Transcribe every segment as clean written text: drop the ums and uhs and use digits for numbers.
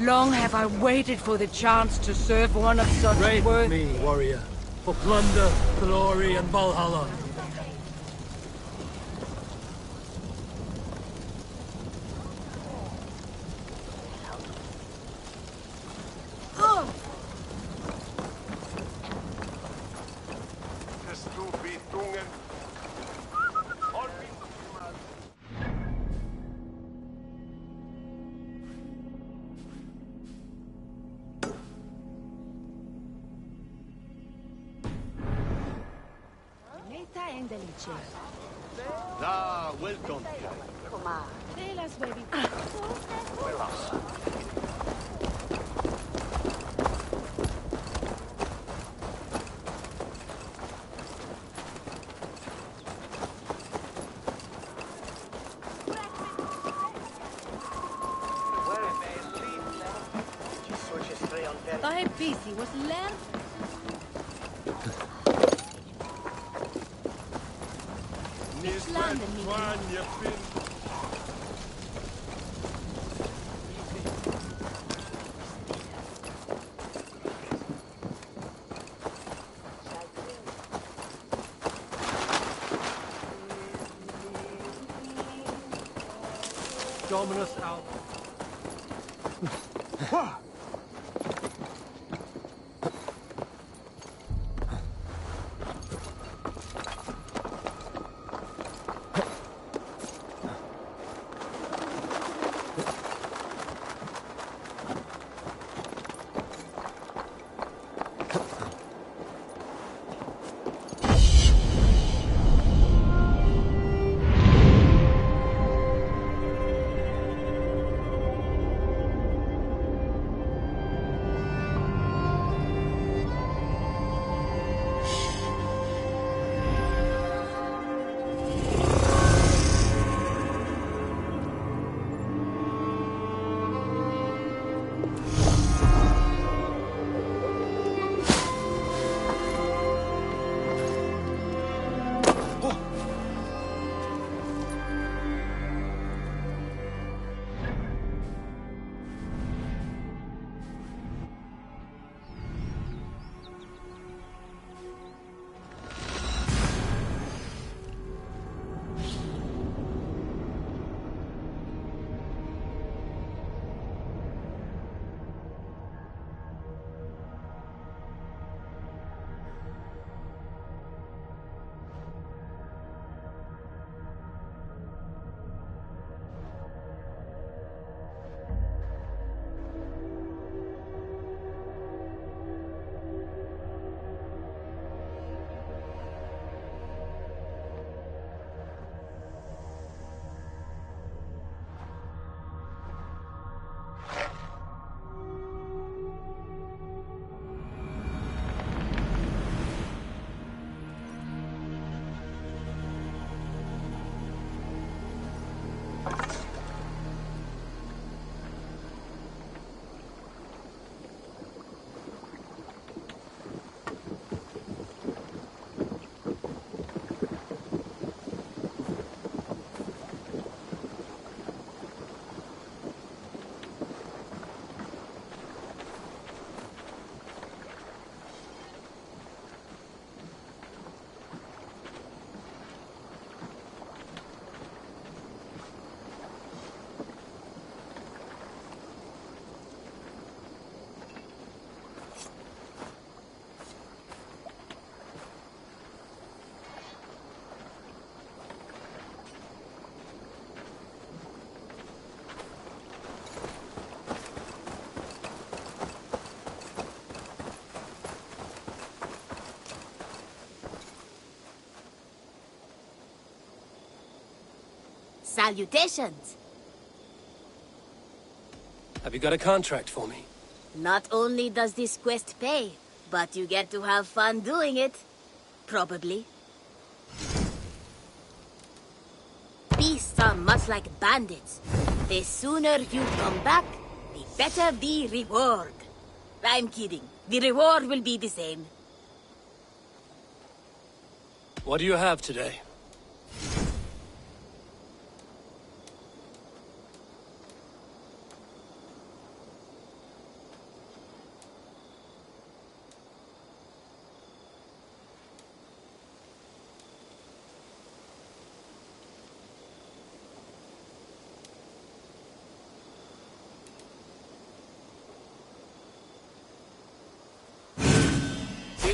Long have I waited for the chance to serve one of such Raid worth. me, warrior, for plunder, glory, and Valhalla. Ah, welcome. Tahe busy was learn. Dominus out. Salutations! Have you got a contract for me? Not only does this quest pay, but you get to have fun doing it. Probably. Beasts are much like bandits. The sooner you come back, the better the reward. I'm kidding. The reward will be the same. What do you have today?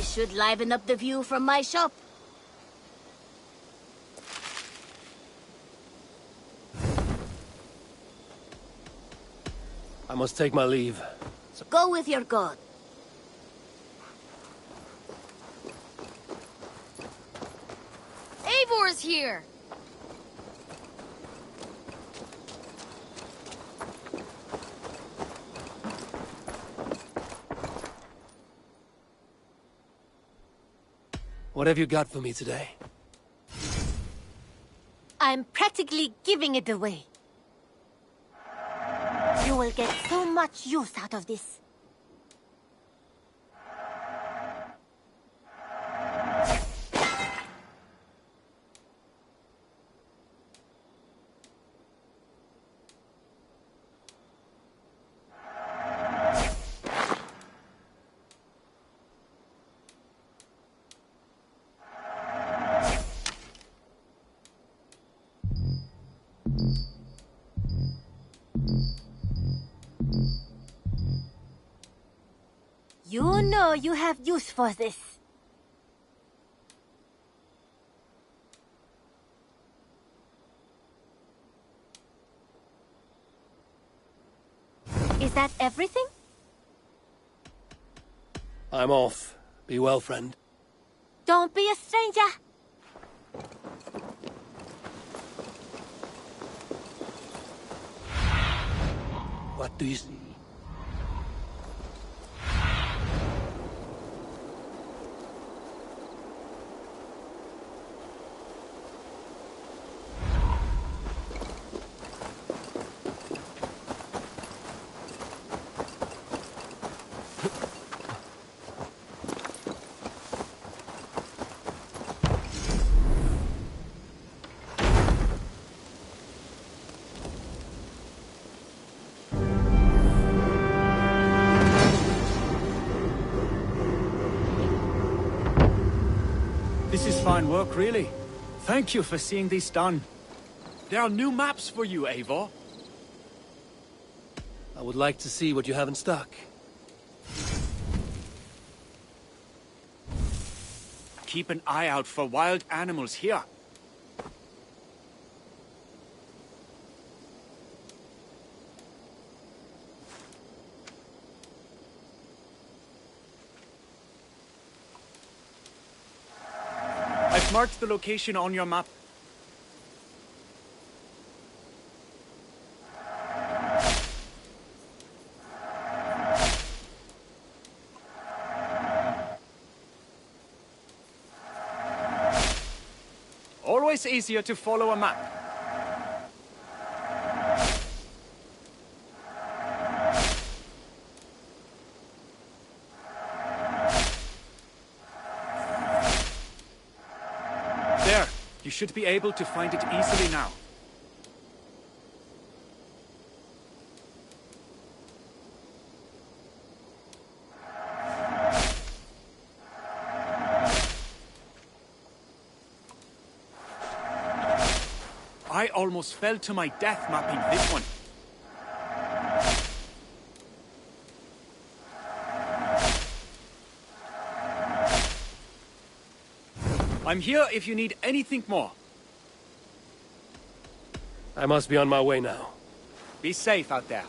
This should liven up the view from my shop. I must take my leave. So go with your god. Eivor's here! What have you got for me today? I'm practically giving it away. You will get so much use out of this. You know you have use for this. Is that everything? I'm off. Be well, friend. Don't be a stranger. What do you see? This is fine work, really. Thank you for seeing this done. There are new maps for you, Eivor. I would like to see what you have in stock. Keep an eye out for wild animals here. I've marked the location on your map. Always easier to follow a map. There, you should be able to find it easily now. I almost fell to my death mapping this one. I'm here if you need anything more. I must be on my way now. Be safe out there.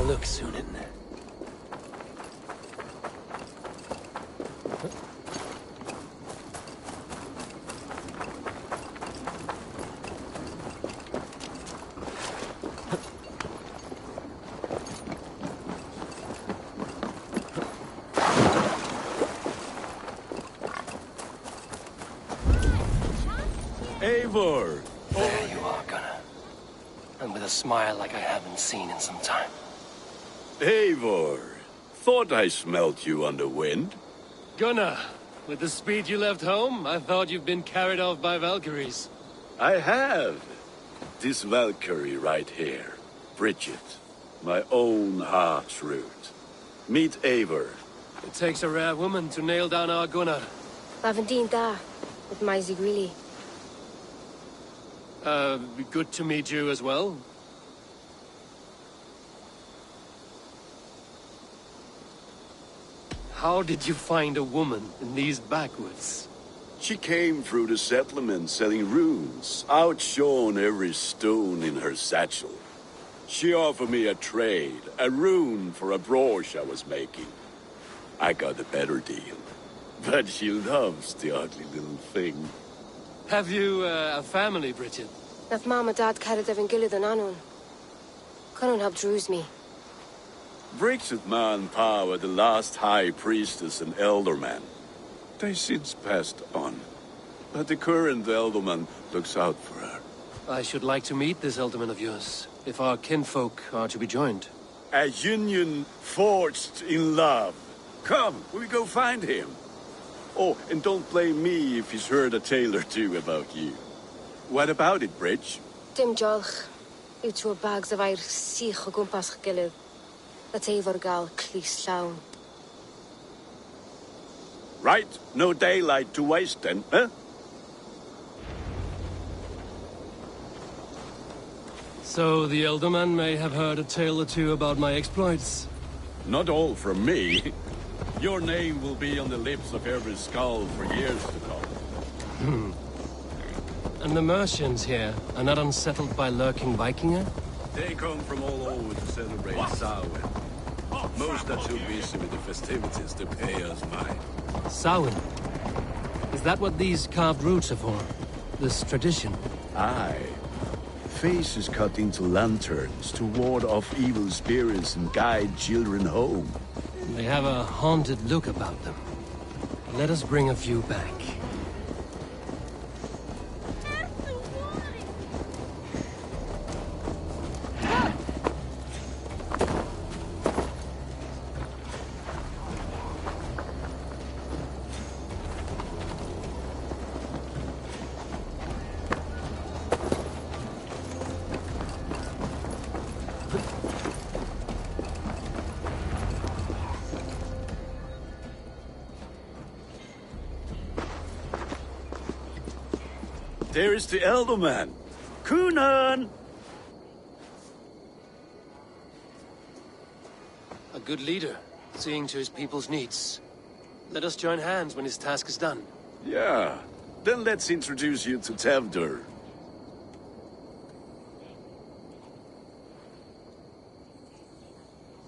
look, Sunan. Eivor! There you are, Gunnar. And with a smile like I haven't seen in some time. Eivor! Thought I smelt you on the wind. Gunnar, with the speed you left home, I thought you'd been carried off by Valkyries. I have. This Valkyrie right here. Bridget. My own heart's root. Meet Eivor. It takes a rare woman to nail down our Gunnar. Lavendine da, with my Zigrili. Good to meet you as well. How did you find a woman in these backwoods? She came through the settlement selling runes, outshone every stone in her satchel. She offered me a trade, a rune for a brooch I was making. I got a better deal. But she loves the ugly little thing. Have you a family, Bridget? Naf mom and dad carried Evan Gillid and Anun. Cannon helped druise me. Bridget Man Pa were the last high priestess and elderman. They since passed on. But the current elderman looks out for her. I should like to meet this elderman of yours, if our kinfolk are to be joined. A union forged in love. Come, we go find him. Oh, and don't blame me if he's heard a tale or two about you. What about it, Bridge? Dim jolch. You two bags of air sich o gwmpas Gillid. That Eivor gal clis llawn. Right, no daylight to waste then, huh? So the elderman may have heard a tale or two about my exploits. Not all from me. Your name will be on the lips of every skull for years to come. And the Mercians here are not unsettled by lurking Vikinger? They come from all over to celebrate Samhain. Most are too busy with the festivities to pay us mind. Samhain? Is that what these carved roots are for? This tradition? Aye. Faces cut into lanterns to ward off evil spirits and guide children home. They have a haunted look about them. Let us bring a few back. There is the Elderman. Kunan! A good leader, seeing to his people's needs. Let us join hands when his task is done. Yeah. Then let's introduce you to Tevdur.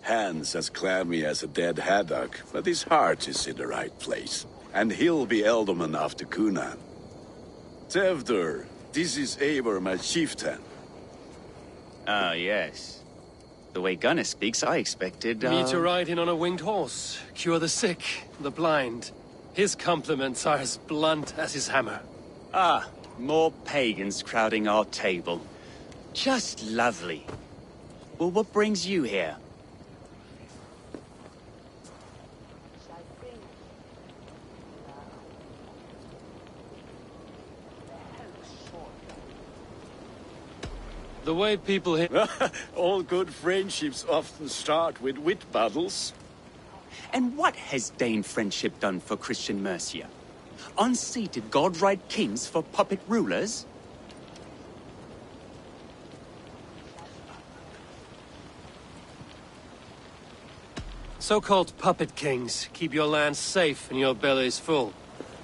Hands as clammy as a dead haddock, but his heart is in the right place. And he'll be Elderman after Kunan. Tevdur, this is Eivor, my chieftain. Ah, yes. The way Gunnar speaks, I expected, Me to ride in on a winged horse, cure the sick, the blind. His compliments are as blunt as his hammer. Ah, more pagans crowding our table. Just lovely. Well, what brings you here? The way people here... All good friendships often start with wit battles. And what has Dane friendship done for Christian Mercia? Unseated godright kings for puppet rulers? So-called puppet kings keep your lands safe and your bellies full.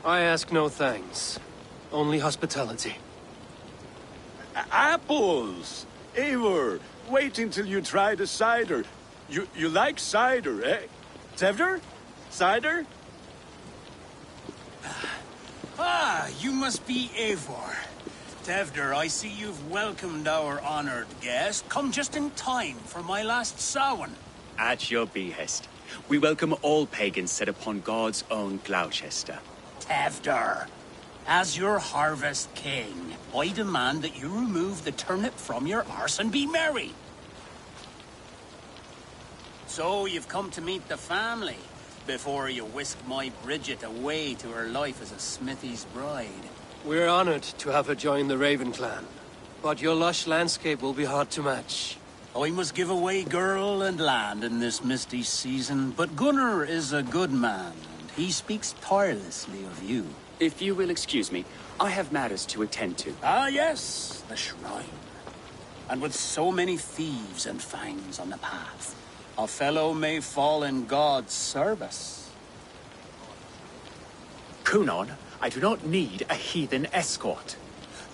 I ask no thanks. Only hospitality. Apples! Eivor, wait until you try the cider. You like cider, eh? Tevder? Cider? Ah, you must be Eivor. Tevder, I see you've welcomed our honored guest. Come just in time for my last Samhain. At your behest. We welcome all pagans set upon God's own Gloucester. Tevder, as your harvest king, I demand that you remove the turnip from your arse and be merry. So you've come to meet the family before you whisk my Bridget away to her life as a smithy's bride. We're honored to have her join the Raven clan, but your lush landscape will be hard to match. I must give away girl and land in this misty season, but Gunnar is a good man, and he speaks tirelessly of you. If you will excuse me, I have matters to attend to. Ah, yes, the shrine. And with so many thieves and fangs on the path, a fellow may fall in God's service. Kunon, I do not need a heathen escort.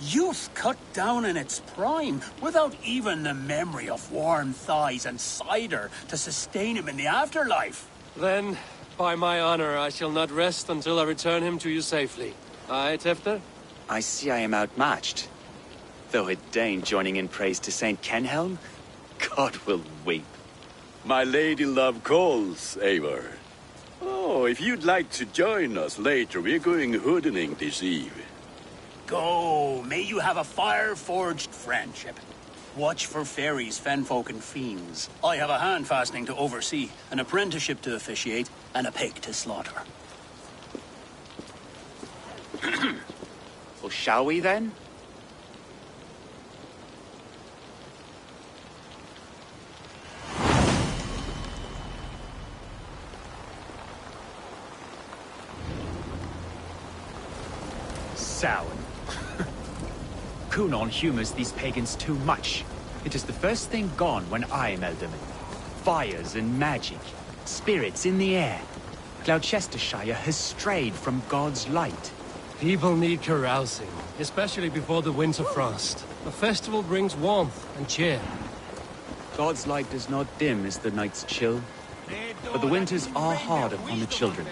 Youth cut down in its prime, without even the memory of warm thighs and cider to sustain him in the afterlife. Then, by my honor, I shall not rest until I return him to you safely. Aye, Tefter? I see I am outmatched. Though a Dane joining in praise to Saint Kenhelm, God will weep. My lady love calls, Eivor. Oh, if you'd like to join us later, we're going hoodening this eve. Go, may you have a fire-forged friendship. Watch for fairies, fenfolk, and fiends. I have a hand fastening to oversee, an apprenticeship to officiate, and a pig to slaughter. Well, shall we then? Samhain. Kunon humors these pagans too much. It is the first thing gone when I am Elderman. Fires and magic, spirits in the air. Gloucestershire has strayed from God's light. People need carousing, especially before the winter frost. A festival brings warmth and cheer. God's light does not dim as the nights chill, but the winters are hard upon the children.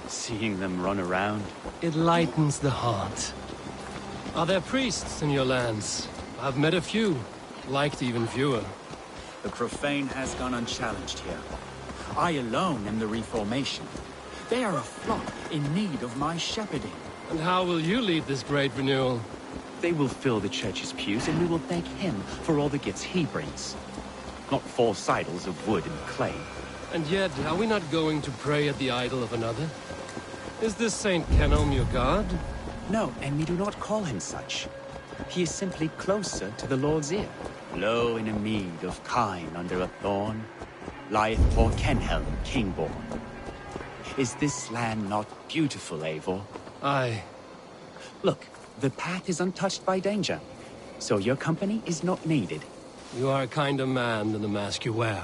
Seeing them run around, it lightens the heart. Are there priests in your lands? I've met a few, liked even fewer. The profane has gone unchallenged here. I alone am the reformation. They are a flock in need of my shepherding. And how will you lead this great renewal? they will fill the church's pews, and we will thank him for all the gifts he brings. Not false idols of wood and clay. And yet, are we not going to pray at the idol of another? Is this Saint Kenelm your god? No, and we do not call him such. He is simply closer to the Lord's ear. Low in a mead of kine under a thorn, lieth poor Kenhelm, king-born. Is this land not beautiful, Eivor? Aye. Look, the path is untouched by danger, so your company is not needed. You are a kinder man than the mask you wear.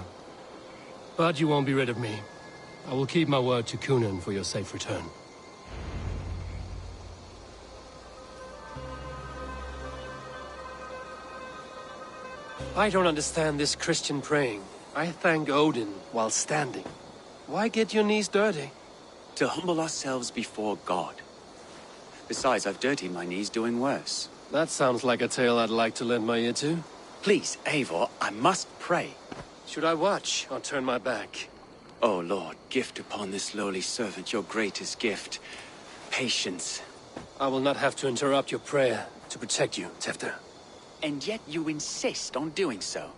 But you won't be rid of me. I will keep my word to Kunan for your safe return. I don't understand this Christian praying. I thank Odin while standing. Why get your knees dirty? To humble ourselves before God. Besides, I've dirtied my knees doing worse. That sounds like a tale I'd like to lend my ear to. Please, Eivor, I must pray. Should I watch or turn my back? Oh Lord, gift upon this lowly servant your greatest gift. Patience. I will not have to interrupt your prayer to protect you, Tefter. And yet you insist on doing so.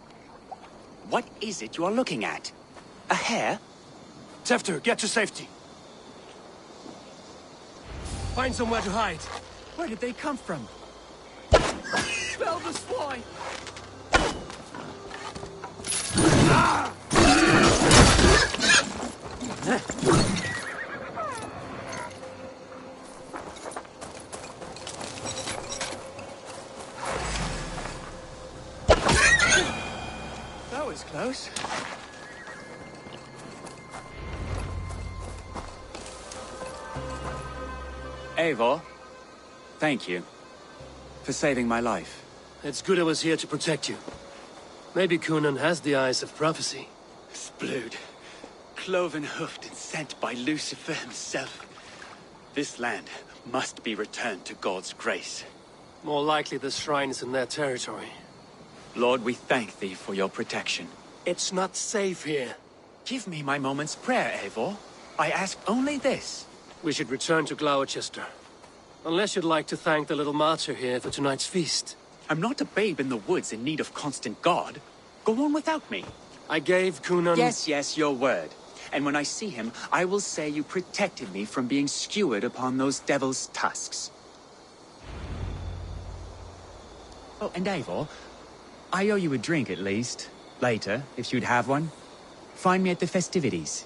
What is it you are looking at? A hare? Tefter, get to safety. Find somewhere to hide. Where did they come from? Spell the swine! That was close. Eivor, thank you for saving my life. It's good I was here to protect you. Maybe Kunan has the eyes of prophecy. Splood. Cloven-hoofed and sent by Lucifer himself. This land must be returned to God's grace. More likely the shrine is in their territory. Lord, we thank thee for your protection. It's not safe here. Give me my moment's prayer, Eivor. I ask only this. We should return to Gloucester. Unless you'd like to thank the little martyr here for tonight's feast. I'm not a babe in the woods in need of constant guard. Go on without me. I gave Cunan... Yes, your word. And when I see him, I will say you protected me from being skewered upon those devil's tusks. Oh, and Eivor, I owe you a drink at least. Later, if you'd have one. Find me at the festivities.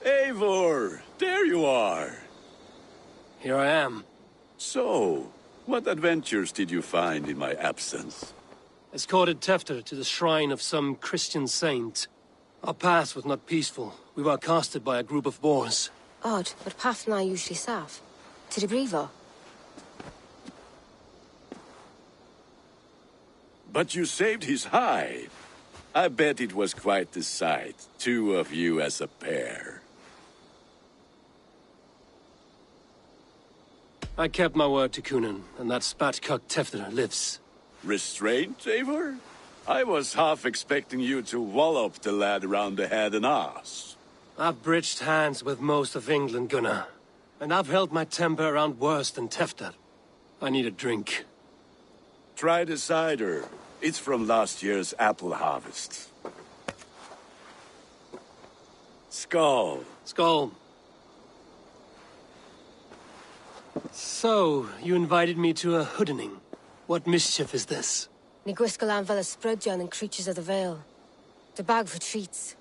Eivor, there you are. Here I am. So, what adventures did you find in my absence? Escorted Tefter to the shrine of some Christian saint. Our path was not peaceful. We were accosted by a group of boars. Odd, but path na usually safe. To the brievo. But you saved his hide. I bet it was quite the sight, two of you as a pair. I kept my word to Cunan, and that spatcock Tefter lives. Restraint, Eivor? I was half expecting you to wallop the lad around the head and ass. I've bridged hands with most of England, Gunnar. And I've held my temper around worse than Tefter. I need a drink. Try the cider. It's from last year's apple harvest. Skull. Skull. So, you invited me to a hoodening. What mischief is this? Ni gwisgalan fel ysbrydion and creatures of the Vale. The bag for treats.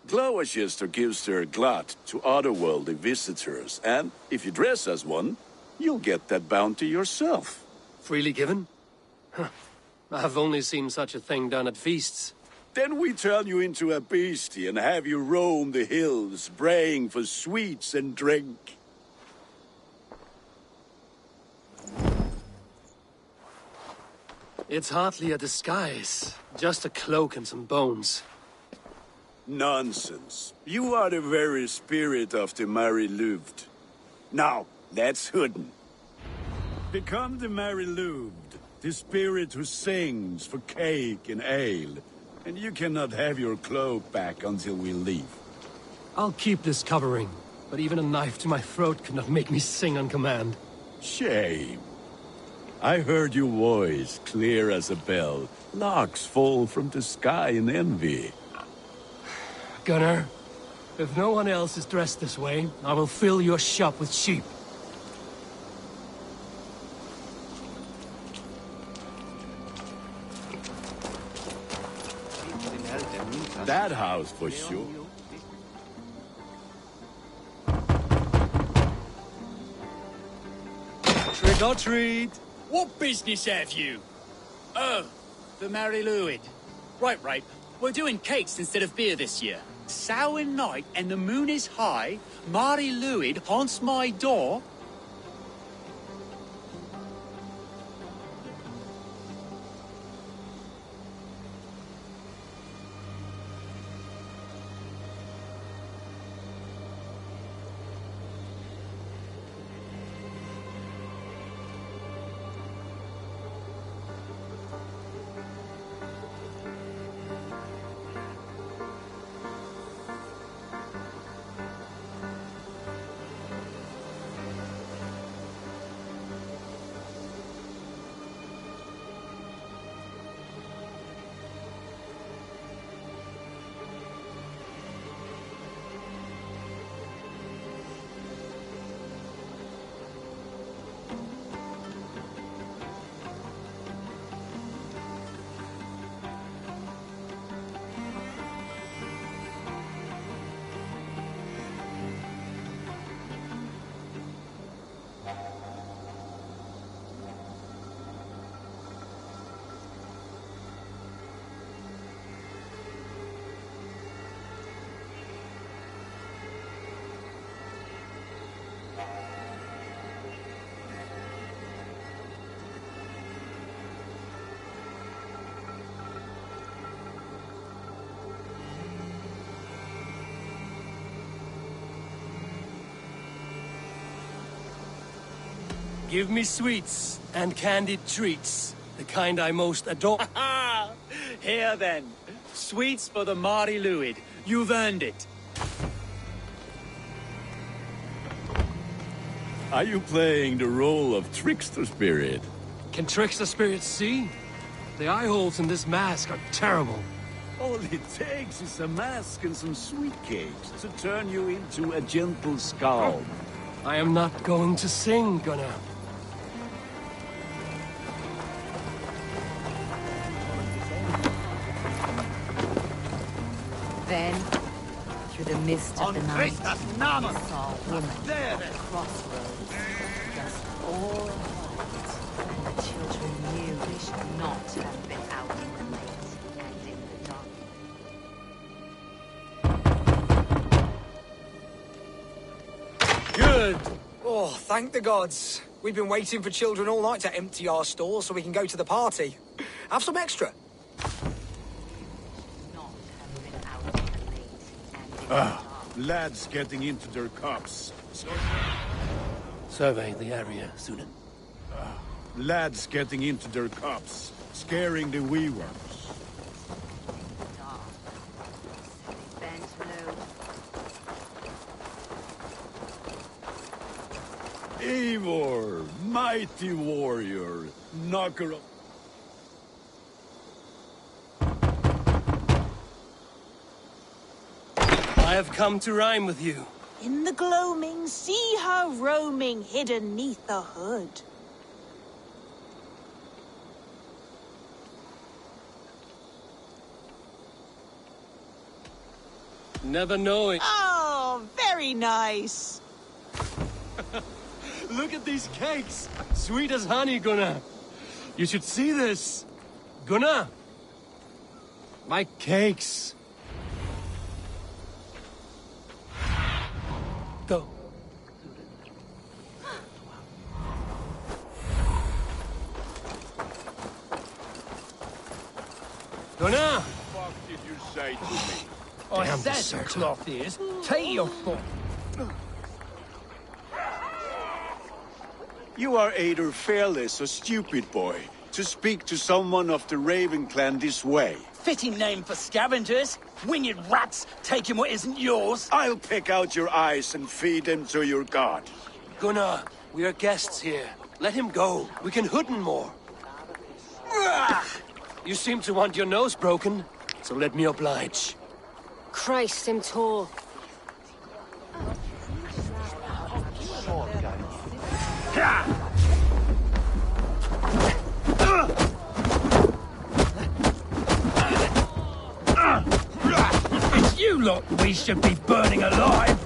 Gloucester gives their glut to otherworldly visitors, and if you dress as one, you'll get that bounty yourself. Freely given? Huh. I've only seen such a thing done at feasts. Then we turn you into a beastie and have you roam the hills, braying for sweets and drink. It's hardly a disguise. Just a cloak and some bones. Nonsense. You are the very spirit of the Mary Louved. Now, let's hooden. Become the Mary Louved, the spirit who sings for cake and ale. And you cannot have your cloak back until we leave. I'll keep this covering, but even a knife to my throat could not make me sing on command. Shame. I heard your voice clear as a bell. Larks fall from the sky in envy. Gunnar, if no one else is dressed this way, I will fill your shop with sheep. That house for sure. Trick or treat! What business have you? Oh, the Mary Lwyd. Right. We're doing cakes instead of beer this year. Samhain night and the moon is high. Mary Lwyd haunts my door. Give me sweets and candied treats. The kind I most adore. Here then. Sweets for the Mari Luid. You've earned it. Are you playing the role of trickster spirit? Can trickster spirits see? The eye holes in this mask are terrible. All it takes is a mask and some sweet cakes to turn you into a gentle skull. I am not going to sing, Gunnar. Then, through the mist of the night, he saw a woman There, at the crossroads, just all white, and the children knew they should not have been out in the night and in the dark. Good! Oh, thank the gods. We've been waiting for children all night to empty our stores so we can go to the party. Have some extra. Lads getting into their cups. Survey the area, Sunan. Lads getting into their cups, scaring the wee ones. Eivor, mighty warrior, knocker of... I have come to rhyme with you. In the gloaming, see her roaming hidden neath the hood. Never knowing. Oh, very nice. Look at these cakes! Sweet as honey, Gunnar. You should see this. Gunnar! My cakes. Go. Gunnar! What did you say to me? I said cloth ears. Take your foot. You are either fearless or stupid, boy, to speak to someone of the Raven clan this way. Fitting name for scavengers. Winged rats taking what isn't yours. I'll pick out your eyes and feed them to your god. Gunnar, we are guests here. Let him go. We can hoodin more. You seem to want your nose broken, so let me oblige. Christ, him tall. It's you lot we should be burning alive.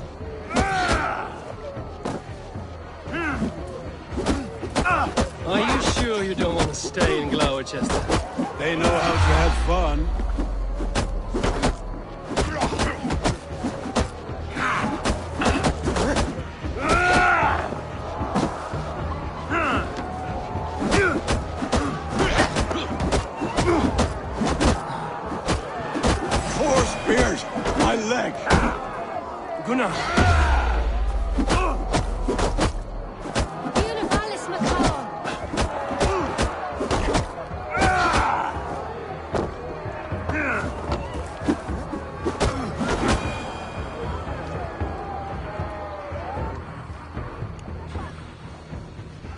Are you sure you don't want to stay in Gloucester? They know how to have fun. Four spears! My leg! Gunnar!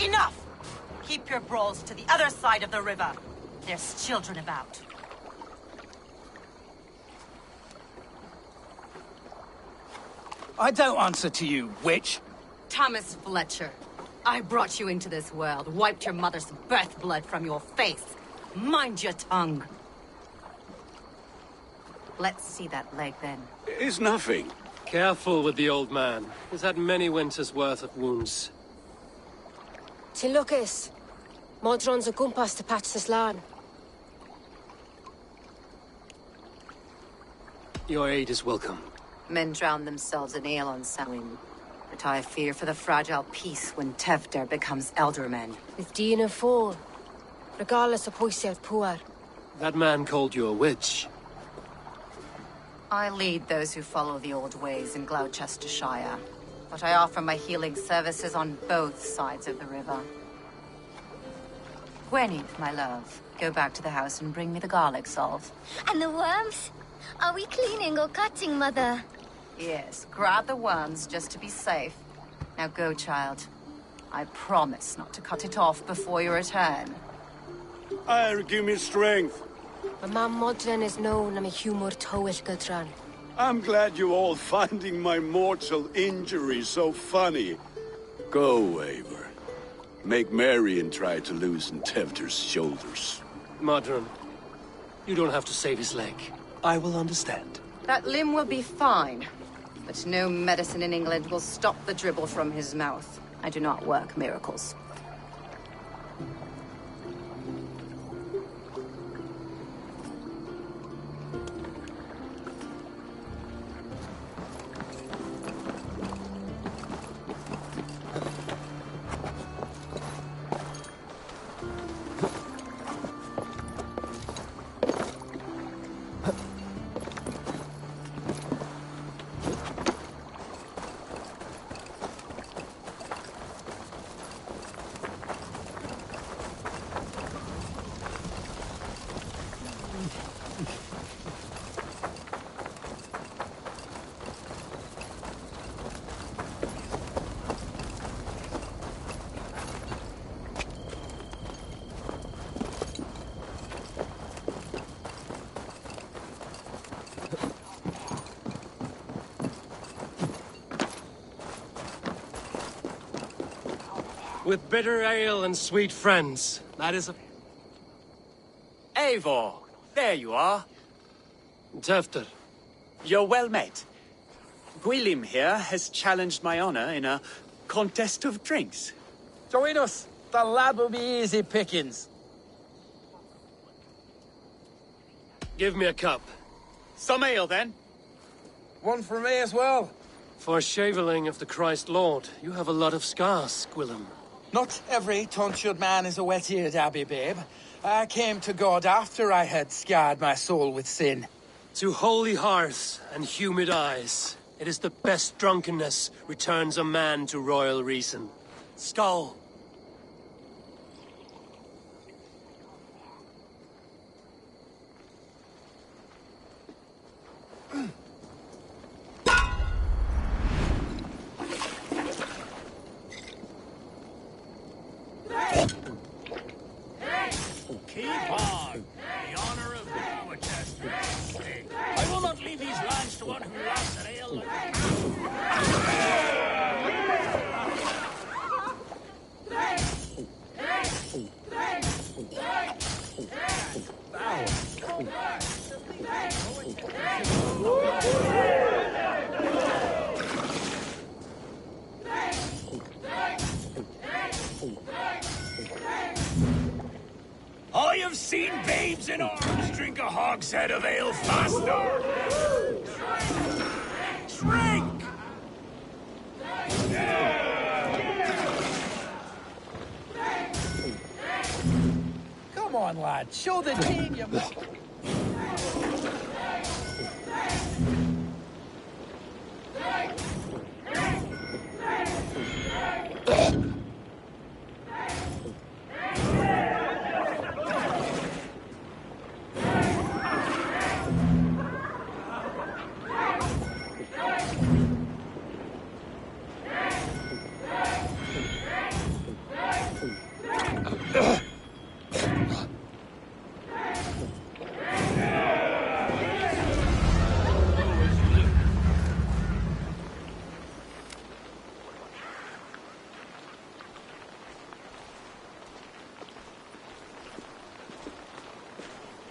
Enough! Keep your brawls to the other side of the river. There's children about. I don't answer to you, witch. Thomas Fletcher, I brought you into this world, wiped your mother's birth blood from your face. Mind your tongue. Let's see that leg then. It's nothing. Careful with the old man. He's had many winters' worth of wounds. Till Lucas. Modron's a gumpas to patch this land. Your aid is welcome. Men drown themselves in ale on Samhain. But I fear for the fragile peace when Tevder becomes eldermen. With Dean and fall. Regardless of Poisiel Puar. That man called you a witch. I lead those who follow the old ways in Gloucestershire. but I offer my healing services on both sides of the river. Gwyneth, my love, go back to the house and bring me the garlic salve. And the worms? Are we cleaning or cutting, Mother? Yes, grab the worms just to be safe. Now go, child. I promise not to cut it off before you return. Give me strength. My mam modlen is known am a humor towish gudran. I'm glad you all finding my mortal injury so funny. Go, Eivor. Make Marion try to loosen Tevder's shoulders. Modron, you don't have to save his leg. I will understand. That limb will be fine, but no medicine in England will stop the dribble from his mouth. I do not work miracles. With bitter ale and sweet friends. That is a... Eivor, there you are. Tefter. You're well met. Gwilym here has challenged my honor in a contest of drinks. Join us. The lad will be easy pickings. Give me a cup. Some ale, then. One for me as well. For shaveling of the Christ Lord, you have a lot of scars, Gwilym. Not every tonsured man is a wet-eared abbey, babe. I came to God after I had scarred my soul with sin. To holy hearths and humid eyes, it is the best drunkenness returns a man to royal reason. Skull. Keep on. The honor of Chester. I will not leave these lands to one who loves an ale I have seen babes in arms drink a hogshead of ale faster. Drink! Come on, lad. Show the team you...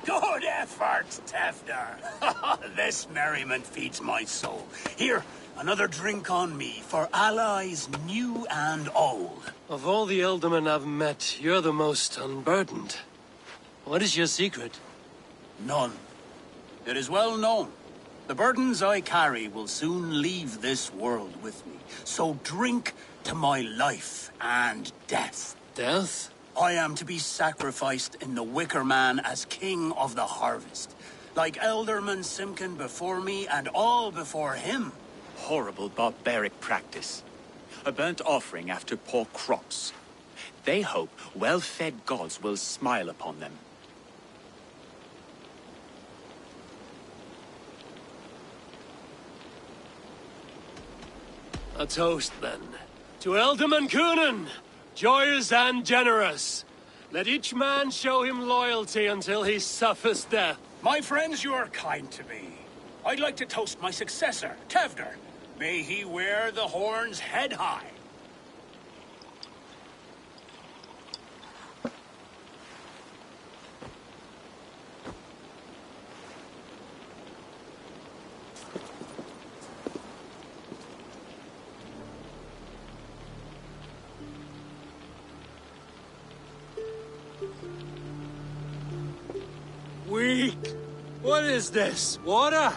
Good effort, Tefder. This merriment feeds my soul. Here, another drink on me for allies new and old. Of all the ealdormen I've met, you're the most unburdened. What is your secret? None. It is well known. The burdens I carry will soon leave this world with me. So drink to my life and death. Death? I am to be sacrificed in the Wicker Man as king of the harvest. Like Elderman Simkin before me and all before him. Horrible barbaric practice. A burnt offering after poor crops. They hope well-fed gods will smile upon them. A toast, then. To Ealdorman Coonan, joyous and generous. Let each man show him loyalty until he suffers death. My friends, you are kind to me. I'd like to toast my successor, Tevder. May he wear the horns head high. Weak. What is this? Water?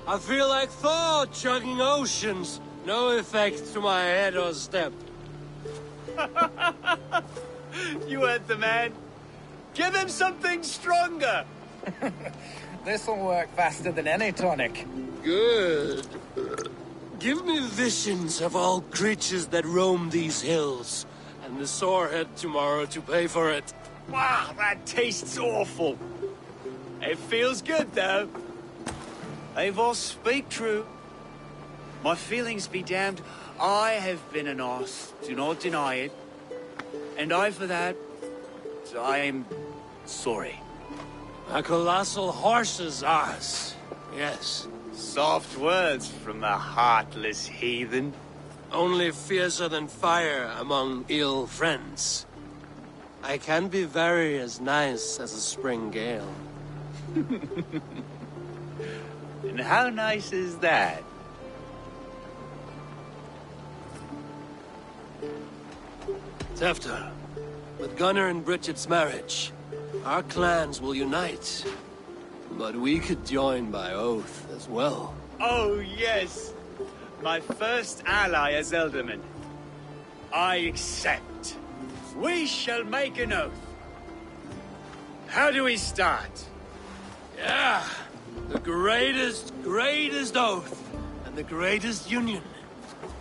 I feel like Thor chugging oceans. No effect to my head or step. You heard the man. Give him something stronger. This'll work faster than any tonic. Good. Give me visions of all creatures that roam these hills, and the sorehead tomorrow to pay for it. Wow, that tastes awful. It feels good, though. Eivor, speak true. My feelings be damned. I have been an arse, do not deny it. And I, for that, I am sorry. A colossal horse's arse, yes. Soft words from the heartless heathen. Only fiercer than fire among ill friends. I can be very as nice as a spring gale. And how nice is that? Tefter, with Gunnar and Bridget's marriage, our clans will unite. But we could join by oath as well. Oh, yes. My first ally as Ealdorman. I accept. We shall make an oath. How do we start? Yeah, the greatest oath, and the greatest union.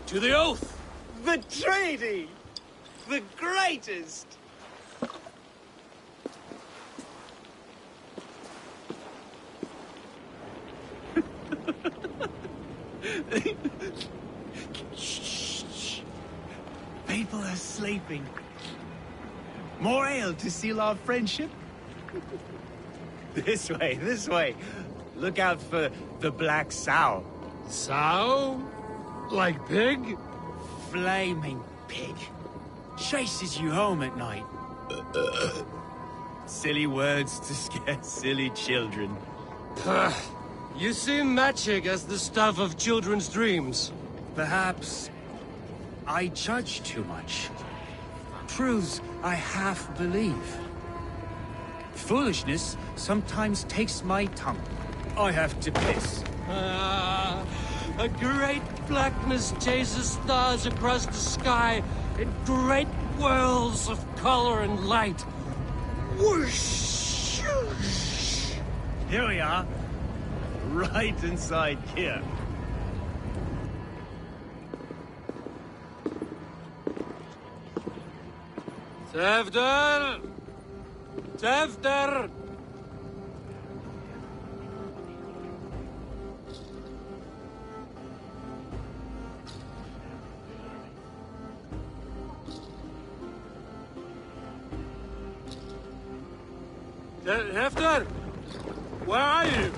To the oath! The treaty! The greatest! Shh. People are sleeping. More ale to seal our friendship? This way. Look out for the black sow. Sow? Like pig? Flaming pig. Chases you home at night. Silly words to scare silly children. You see magic as the stuff of children's dreams. Perhaps I judge too much. Truths I half believe. Foolishness sometimes takes my tongue. I have to piss. A great blackness chases stars across the sky in great whirls of color and light. Whoosh! Here we are. Right inside here. Tevder! Tevder! Tevder! Where are you?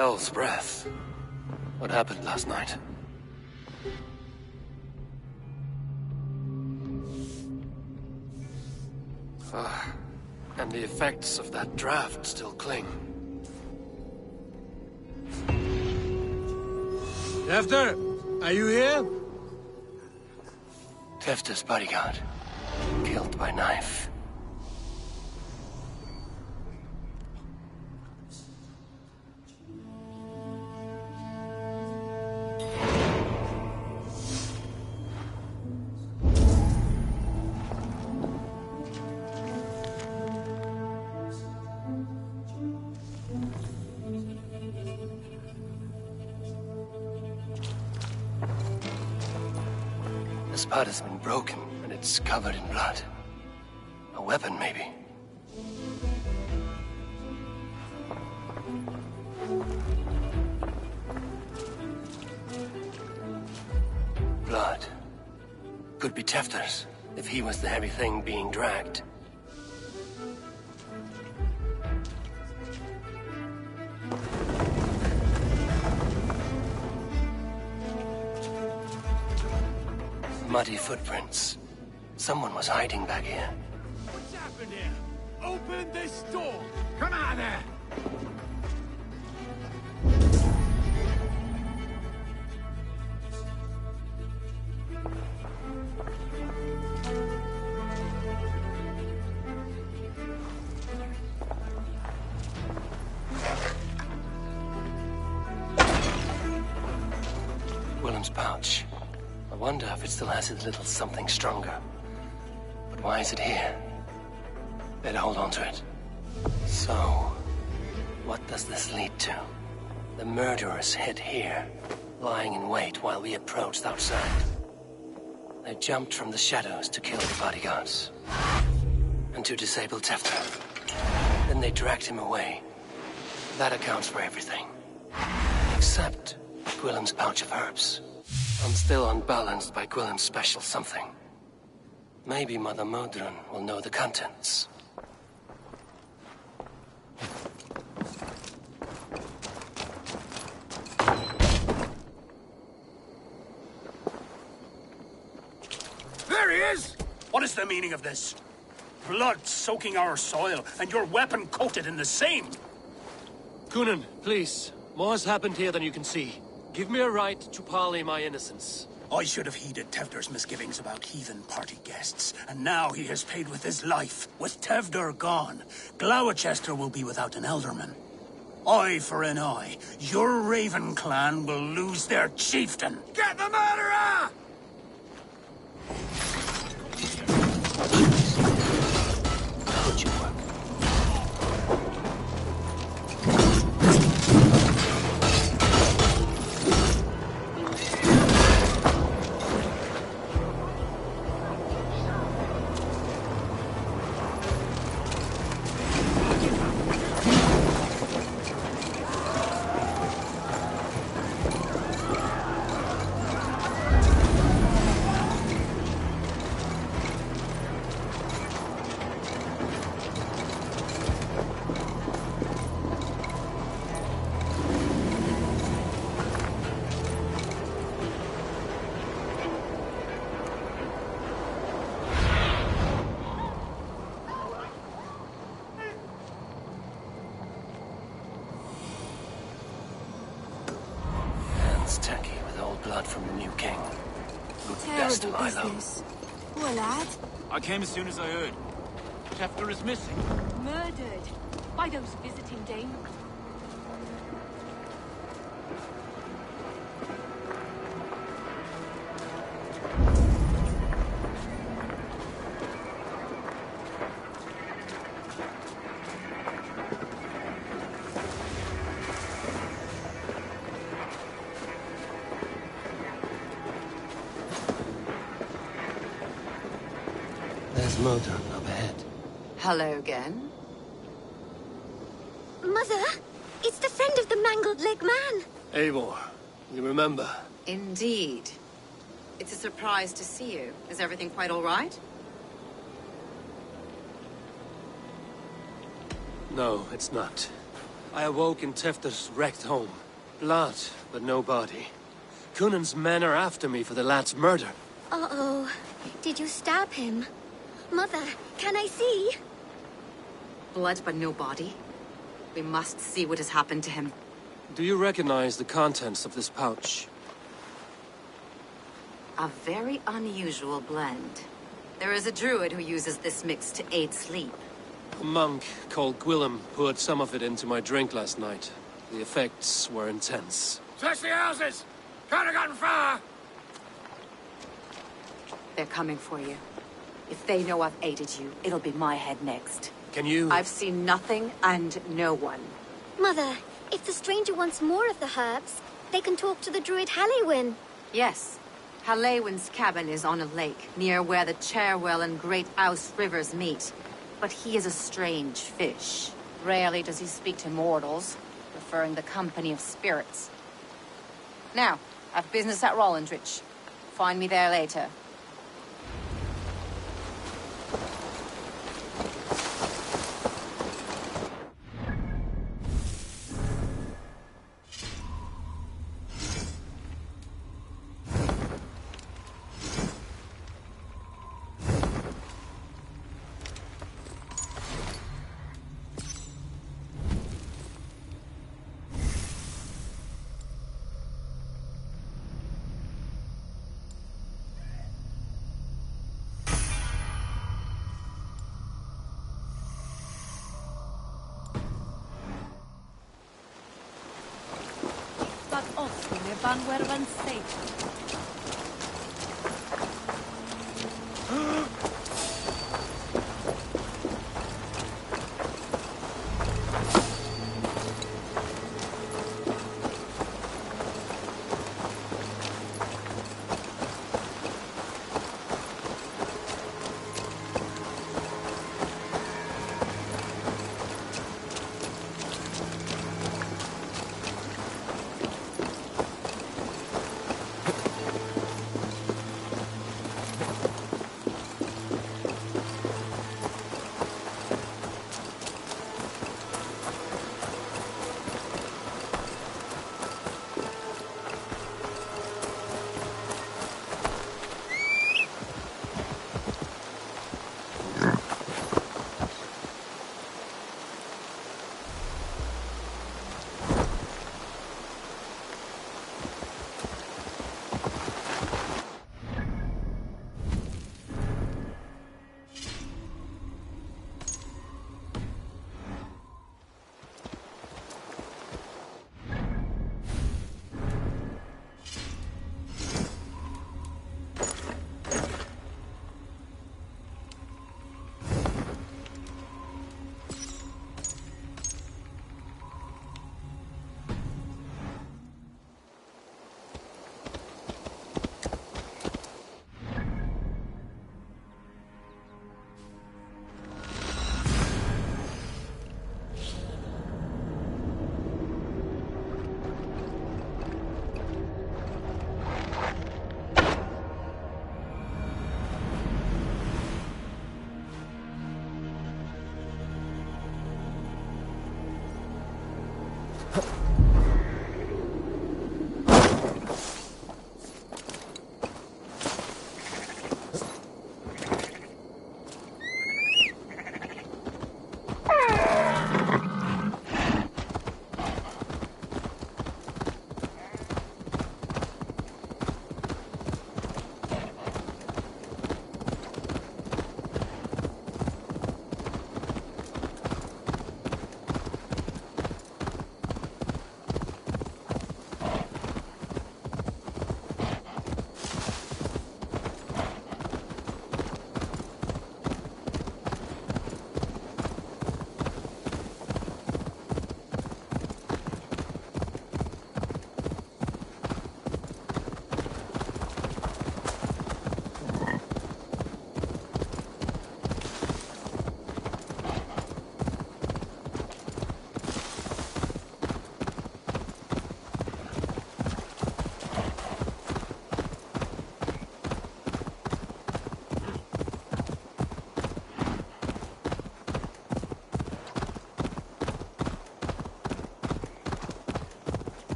Hell's breath. What happened last night? And the effects of that draft still cling. Tefter, are you here? Tefter's bodyguard. Killed by knife. The spot has been broken, and it's covered in blood. A weapon, maybe. Blood. Could be Tefter's, if he was the heavy thing being dragged. Muddy footprints. Someone was hiding back here. What's happened here? Open this door! Come out there! Willem's pouch. I wonder if it still has its little something stronger. But why is it here? Better hold on to it. So, what does this lead to? The murderers hid here, lying in wait while we approached outside. They jumped from the shadows to kill the bodyguards. And to disable Tefter. Then they dragged him away. That accounts for everything. Except Willem's pouch of herbs. I'm still unbalanced by Gwillem's special something. Maybe Mother Modron will know the contents. There he is! What is the meaning of this? Blood soaking our soil, and your weapon coated in the same! Kunan, please. More has happened here than you can see. Give me a right to parley my innocence. I should have heeded Tevder's misgivings about heathen party guests, and now he has paid with his life. With Tevder gone, Gloucester will be without an elderman. Eye for an eye. Your Raven clan will lose their chieftain. Get the murderer! Told you work. Tacky with old blood from the new king. Look best to Terrible Milo. business. Poor lad. I came as soon as I heard. Tefter is missing. Murdered by those visiting dames. There's Modron up ahead. Hello again. Mother, it's the friend of the mangled leg man. Eivor, you remember? Indeed. It's a surprise to see you. Is everything quite all right? No, it's not. I awoke in Tifta's wrecked home. Blood, but no body. Cunan's men are after me for the lad's murder. Uh-oh. Did you stab him? Mother, can I see? Blood but no body? We must see what has happened to him. Do you recognize the contents of this pouch? A very unusual blend. There is a druid who uses this mix to aid sleep. A monk called Gwillem poured some of it into my drink last night. The effects were intense. Search the houses! Can't have gotten far! They're coming for you. If they know I've aided you, it'll be my head next. Can you... I've seen nothing and no one. Mother, if the stranger wants more of the herbs, they can talk to the druid Halewyn. Yes. Halewyn's cabin is on a lake, near where the Cherwell and Great Ouse rivers meet. But he is a strange fish. Rarely does he speak to mortals, preferring the company of spirits. Now, I've business at Rollindrich. Find me there later.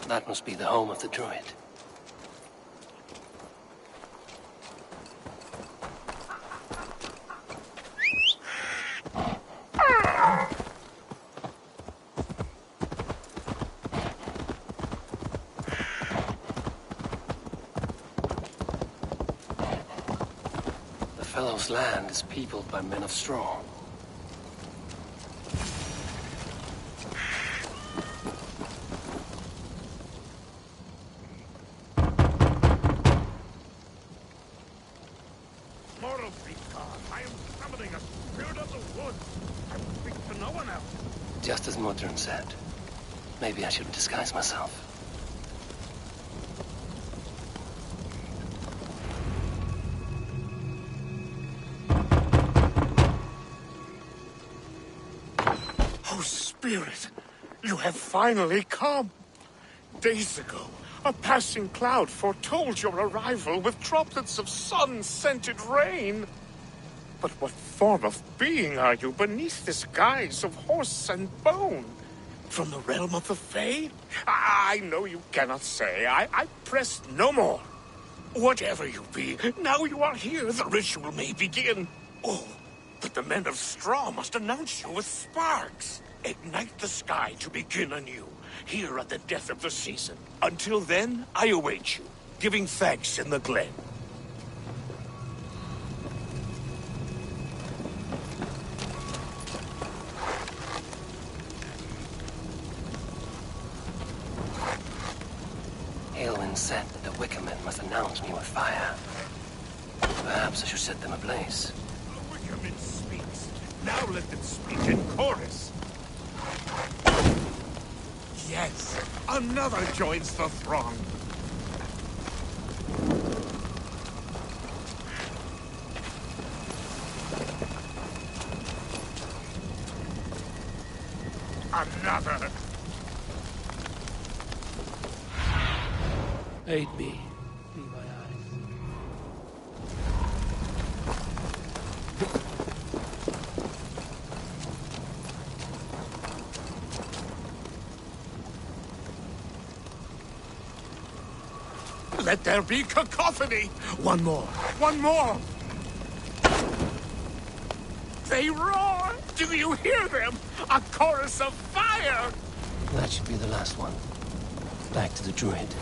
That must be the home of the druid. The fellow's land is peopled by men of straw. Just as Modron said. Maybe I should disguise myself. Oh, Spirit, you have finally come. Days ago, a passing cloud foretold your arrival with droplets of sun-scented rain. But what form of being are you beneath this guise of horse and bone? From the realm of the Fae? I know you cannot say. I press no more. Whatever you be, now you are here, the ritual may begin. Oh, but the men of straw must announce you with sparks. Ignite the sky to begin anew, here at the death of the season. Until then, I await you, giving thanks in the glen. Aelwyn said that the Wicker Men must announce me with fire. Perhaps I should set them ablaze. The Wicker Men speaks. Now let them speak in chorus. Yes, another joins the throng. Another. Aid me. Be my eyes. Let there be cacophony! One more! One more! They roar! Do you hear them? A chorus of fire! That should be the last one. Back to the druid.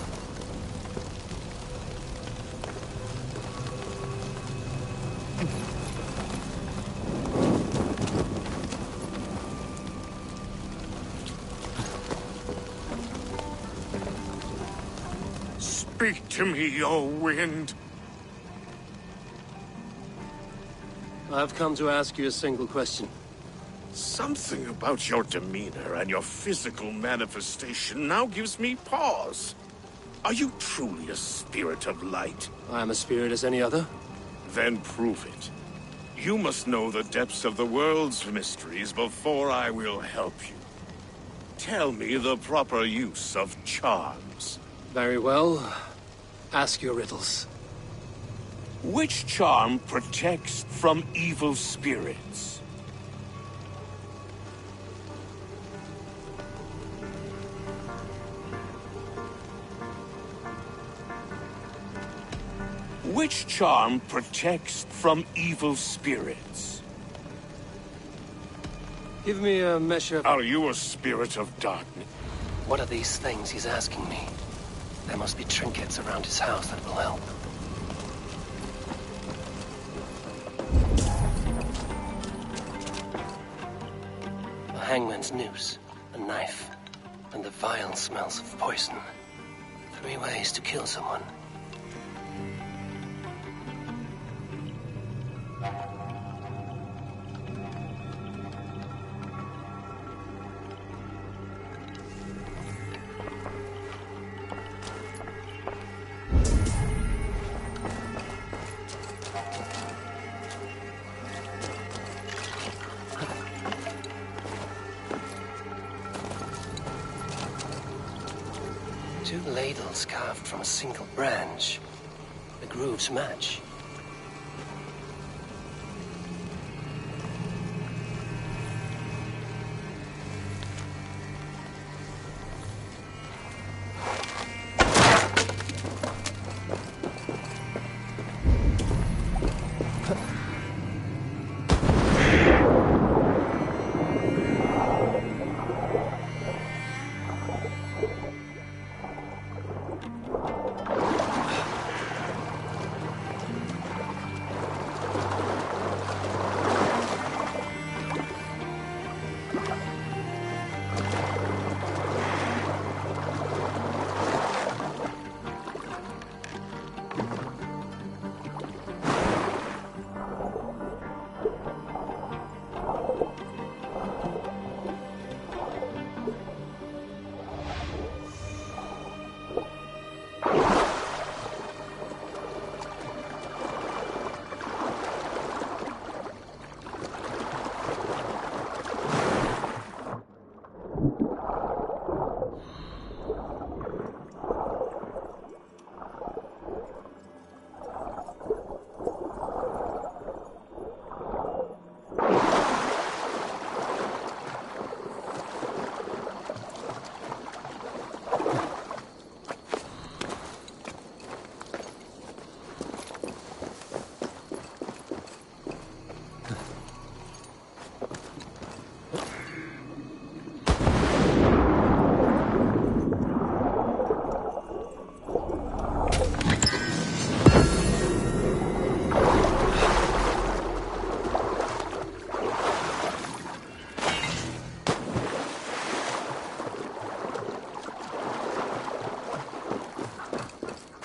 Speak to me, O wind. I've come to ask you a single question. Something about your demeanor and your physical manifestation now gives me pause. Are you truly a spirit of light? I am a spirit as any other. Then prove it. You must know the depths of the world's mysteries before I will help you. Tell me the proper use of charms. Very well. Ask your riddles. Which charm protects from evil spirits? Which charm protects from evil spirits? Give me a measure of... Are you a spirit of darkness? What are these things he's asking me? There must be trinkets around his house that will help. A hangman's noose, a knife, and the vile smells of poison. 3 ways to kill someone. Two ladles carved from a single branch. The grooves match.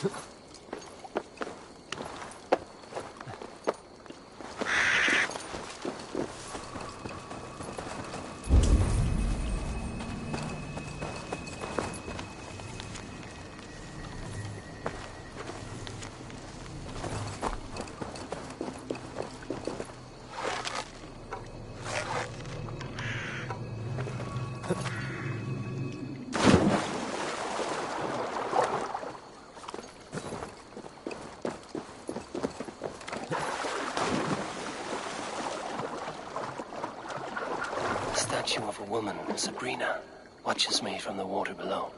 The statue of a woman, Sabrina, watches me from the water below.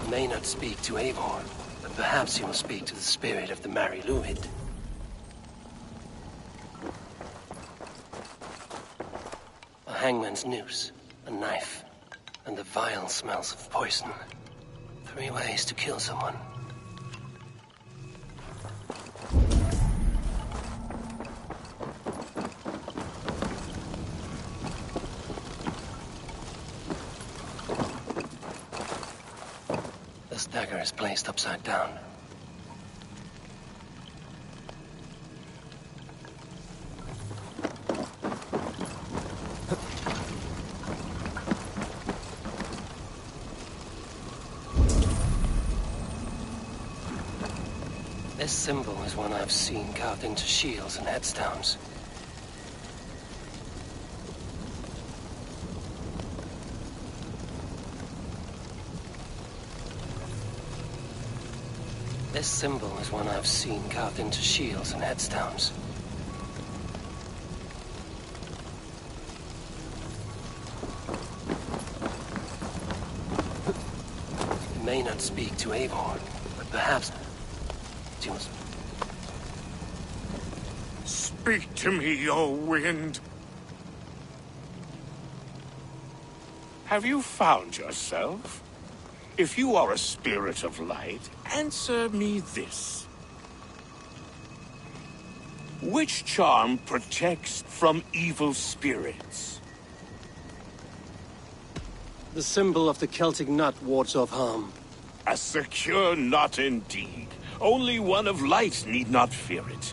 May not speak to Eivor, but perhaps he will speak to the spirit of the Mari Luid. A hangman's noose, a knife, and the vile smells of poison. 3 ways to kill someone. The dagger is placed upside down. This symbol is one I've seen carved into shields and headstones. This symbol is one I've seen carved into shields and headstones. It may not speak to Eivor, but perhaps to us. Speak to me, O wind. Have you found yourself? If you are a spirit of light, answer me this. Which charm protects from evil spirits? The symbol of the Celtic nut wards off harm. A secure knot indeed. Only one of light need not fear it.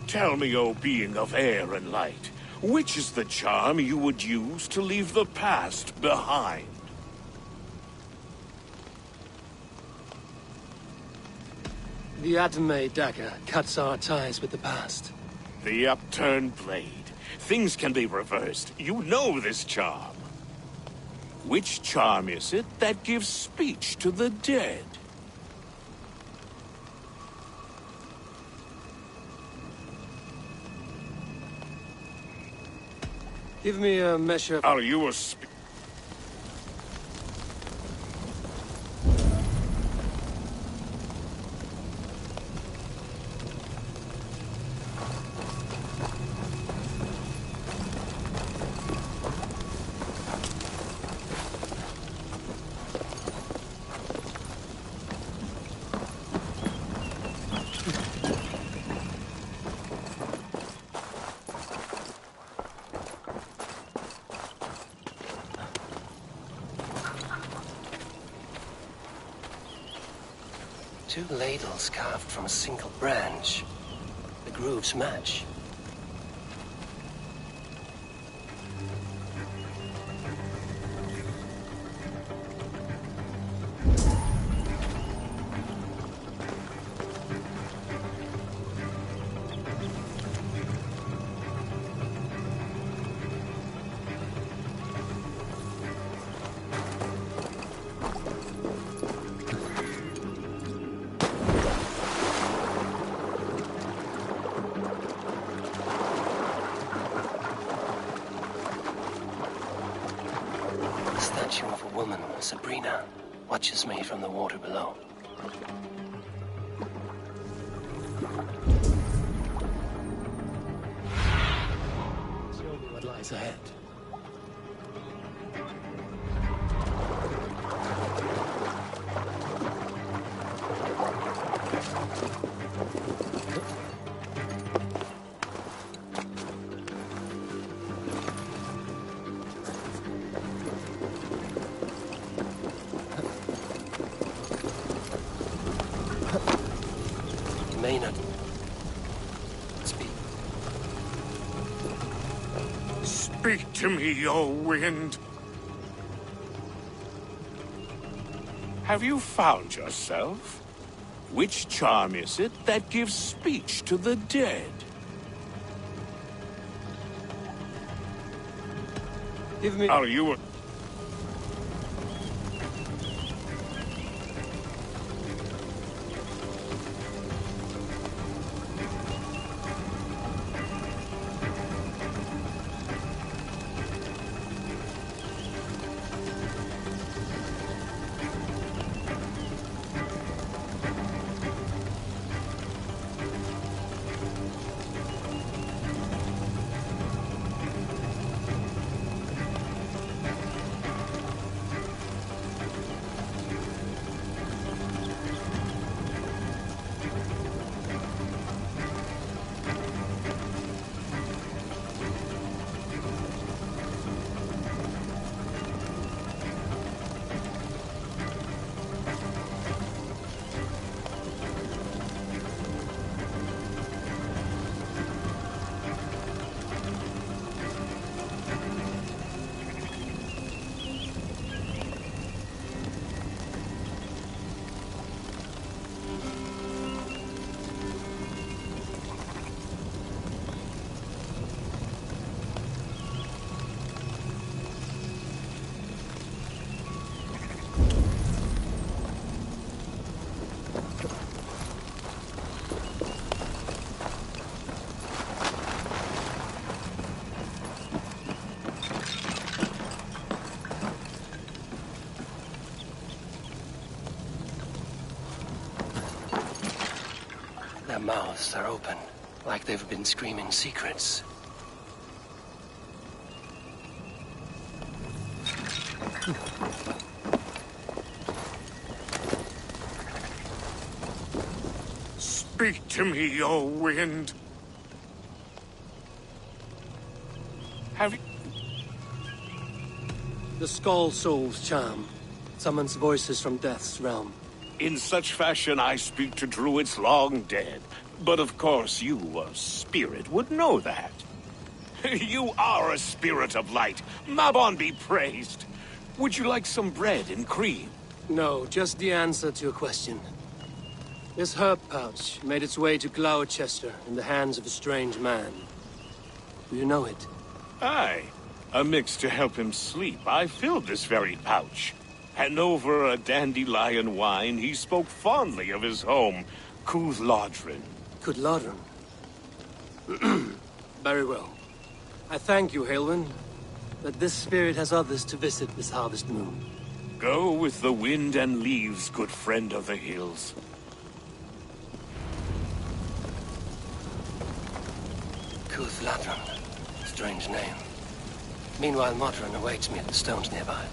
Tell me, O being of air and light, which is the charm you would use to leave the past behind? The Adame dagger cuts our ties with the past. The upturned blade. Things can be reversed. You know this charm. Which charm is it that gives speech to the dead? Give me a measure. Are you a Two ladles carved from a single branch. The grooves match. Sabrina watches me from the water below. Show me what lies ahead. Maynard. Speak. Speak to me, O wind. Have you found yourself? Which charm is it that gives speech to the dead? Give me... Are you... Their mouths are open, like they've been screaming secrets. Speak to me, O wind. Have you... The Skull Soul's charm summons voices from Death's realm. In such fashion I speak to druids long dead. But of course you, a spirit, would know that. You are a spirit of light. Mabon be praised. Would you like some bread and cream? No, just the answer to your question. This herb pouch made its way to Gloucester in the hands of a strange man. Do you know it? Aye. A mix to help him sleep. I filled this very pouch. And over a dandelion wine, he spoke fondly of his home, Cooth-Lodrin. Cooth-Lodrin? Very well. I thank you, Haelwyn, that this spirit has others to visit this harvest moon. Go with the wind and leaves, good friend of the hills. Cooth-Lodrin. Strange name. Meanwhile, Modron awaits me at the stones nearby.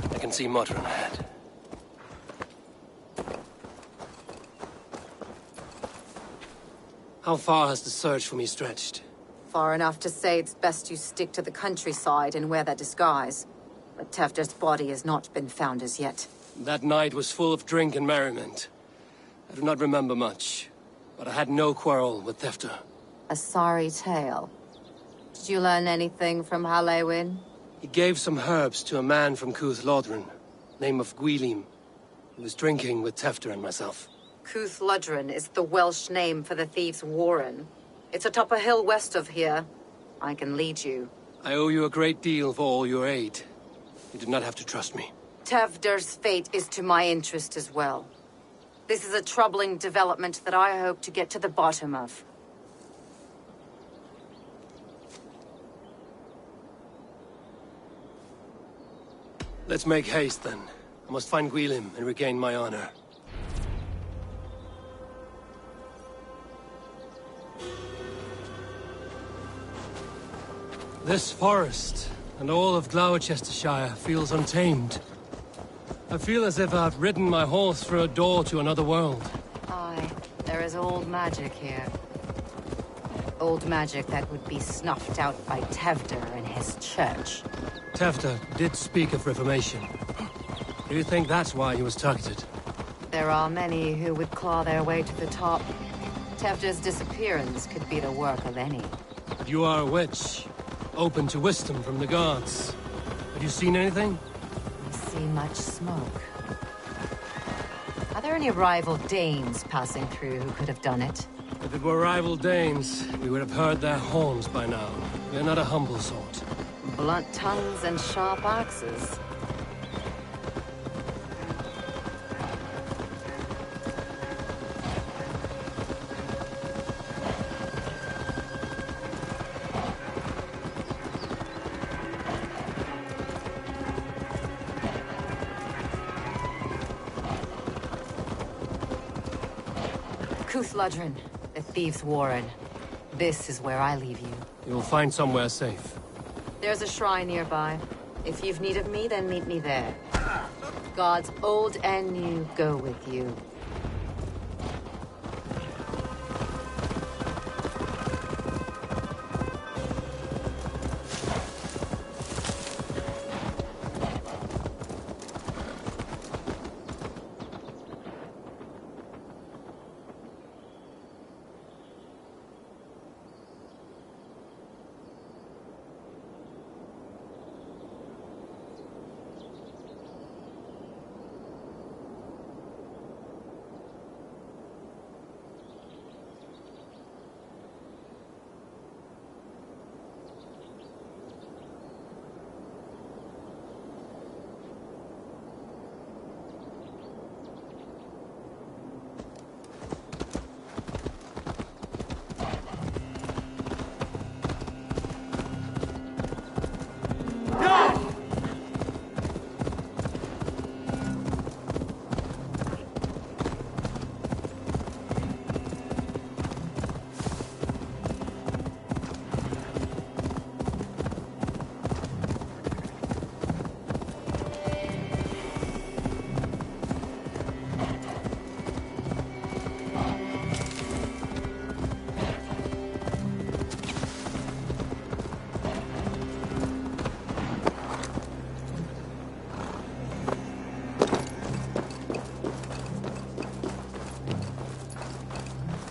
I can see Modron ahead. How far has the search for me stretched? Far enough to say it's best you stick to the countryside and wear that disguise. But Tefder's body has not been found as yet. That night was full of drink and merriment. I do not remember much, but I had no quarrel with Tefder. A sorry tale. Did you learn anything from Halewin? He gave some herbs to a man from Cuth Lodren, name of Gwylim. He was drinking with Tefder and myself. Cuth Lodren is the Welsh name for the thieves' warren. It's atop a hill west of here. I can lead you. I owe you a great deal for all your aid. You do not have to trust me. Tefder's fate is to my interest as well. This is a troubling development that I hope to get to the bottom of. Let's make haste, then. I must find Gwylim and regain my honor. This forest, and all of Gloucestershire, feels untamed. I feel as if I've ridden my horse through a door to another world. Aye, there is old magic here. Old magic that would be snuffed out by Tefder and his church. Tefder did speak of reformation. Do you think that's why he was targeted? There are many who would claw their way to the top. Tefder's disappearance could be the work of any. But you are a witch, open to wisdom from the gods. Have you seen anything? I see much smoke. Are there any rival Danes passing through who could have done it? If it were rival Danes, we would have heard their horns by now. We are not a humble sort. Blunt tongues and sharp axes. Cuth Lodren, the thieves' warren. This is where I leave you. You'll find somewhere safe. There's a shrine nearby. If you've need of me, then meet me there. Gods old and new go with you.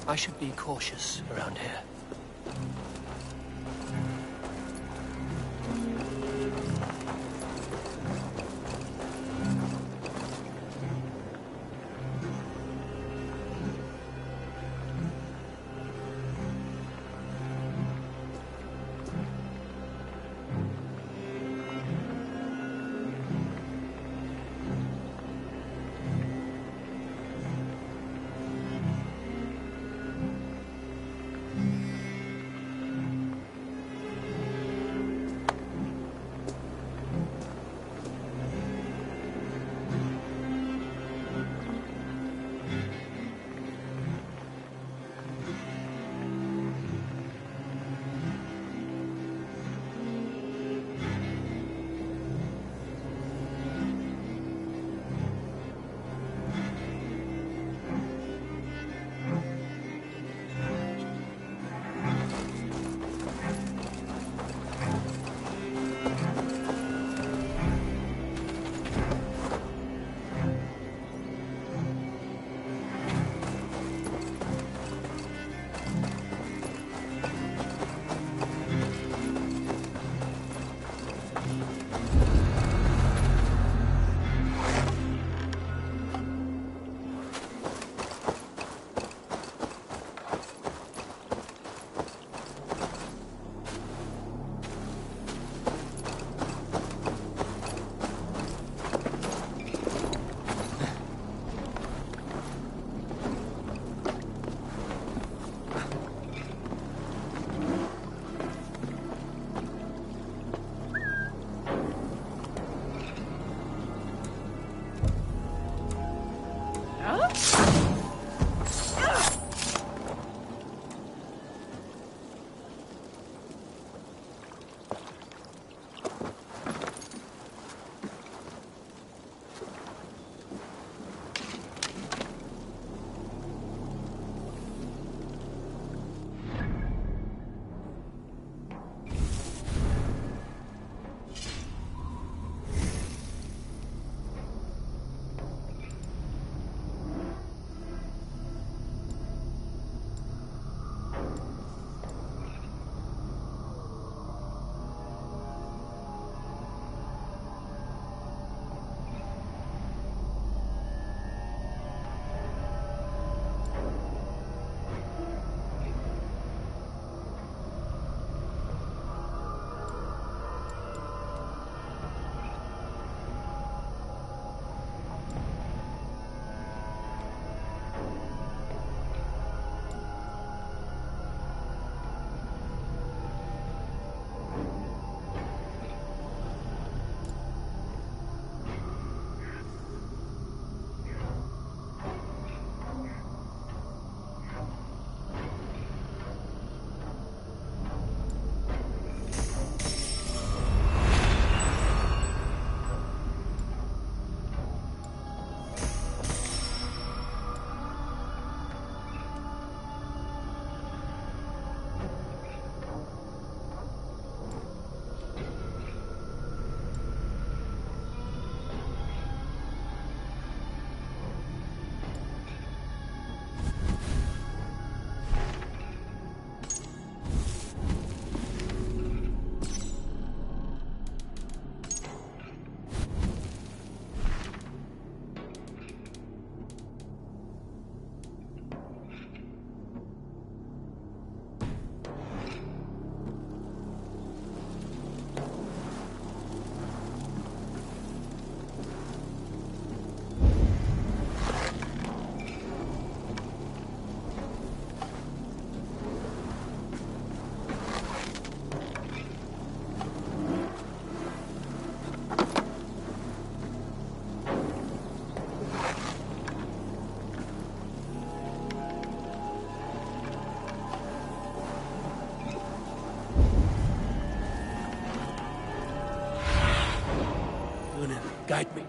I should be cautious around here. Guide me.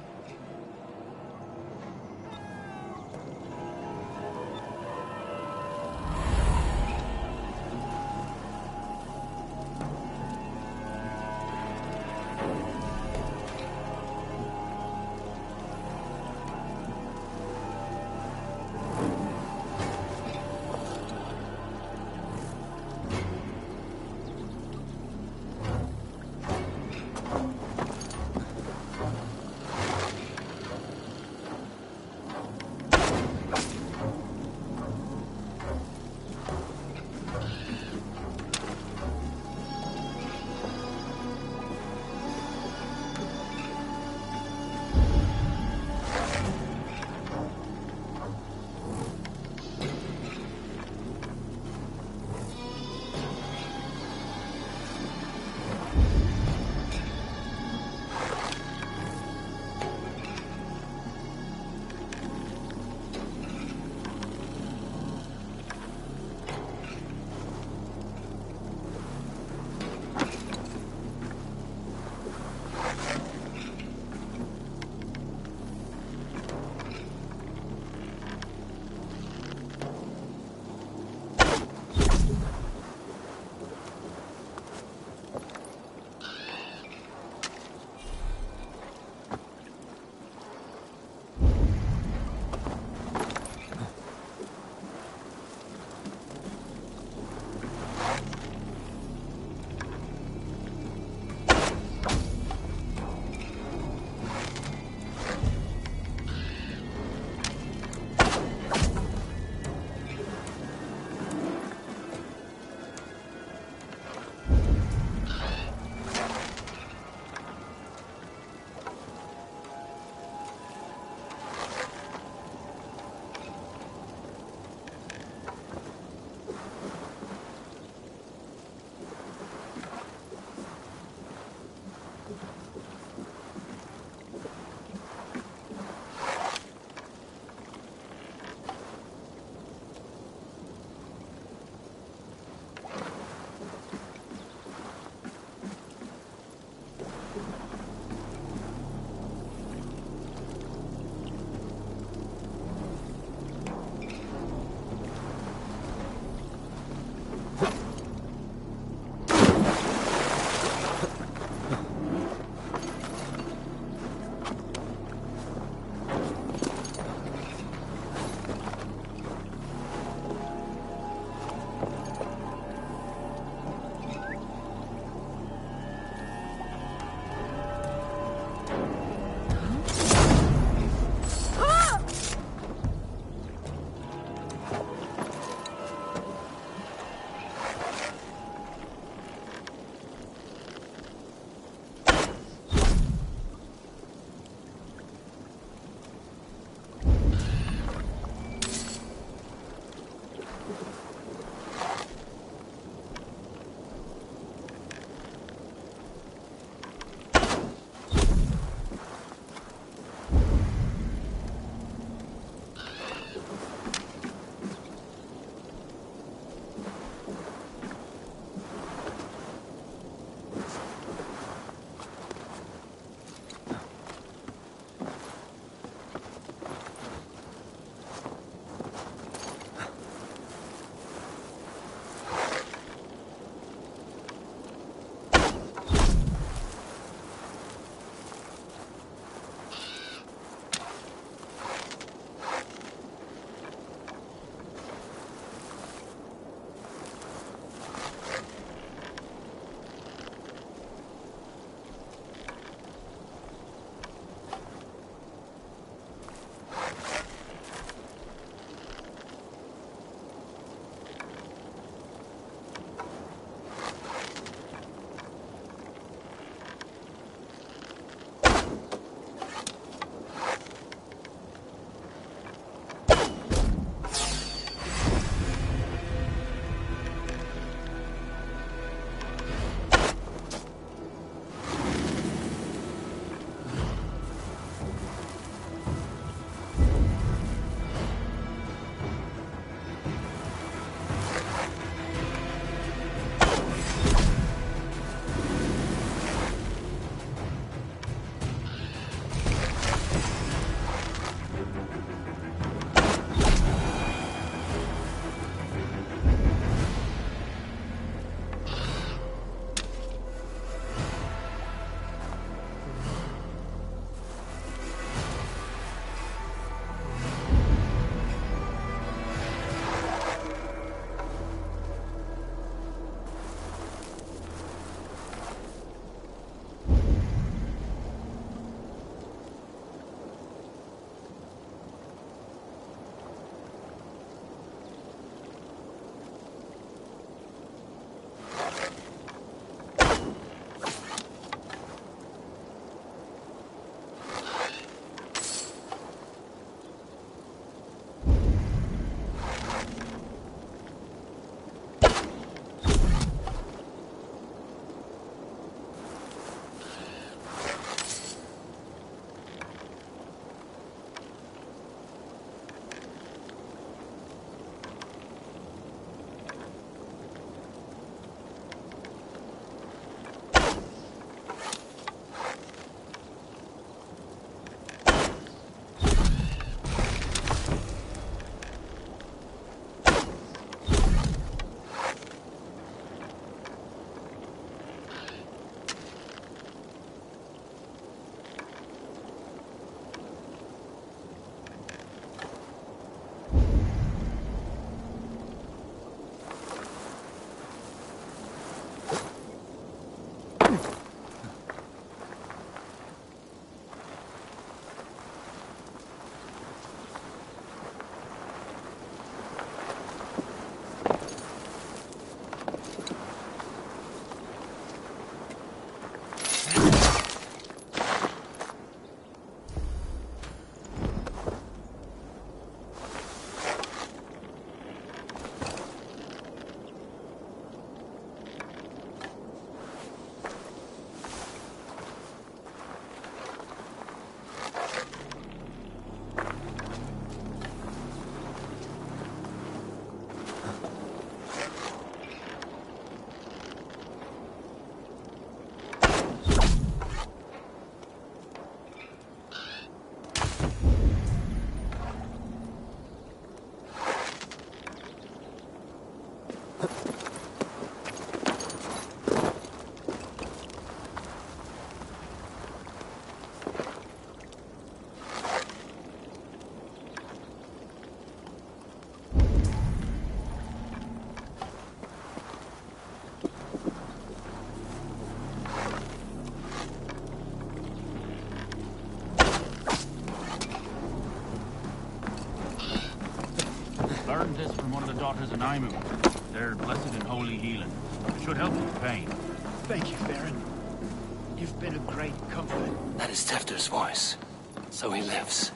daughters and Aimu. They're blessed in holy healing. It should help with pain. Thank you, Baron. You've been a great comfort. That is Tefter's voice. So he lives.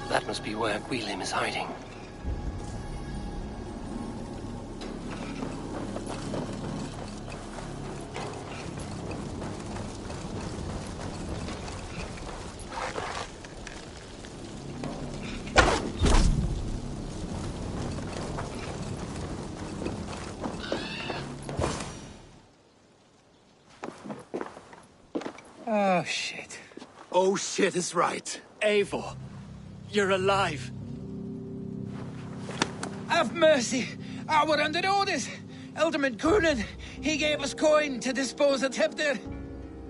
That must be where Gwilym is hiding. Oh, shit. Oh, shit is right. Eivor, you're alive. Have mercy! I were under orders! Alderman Coonan, he gave us coin to dispose of Tefter.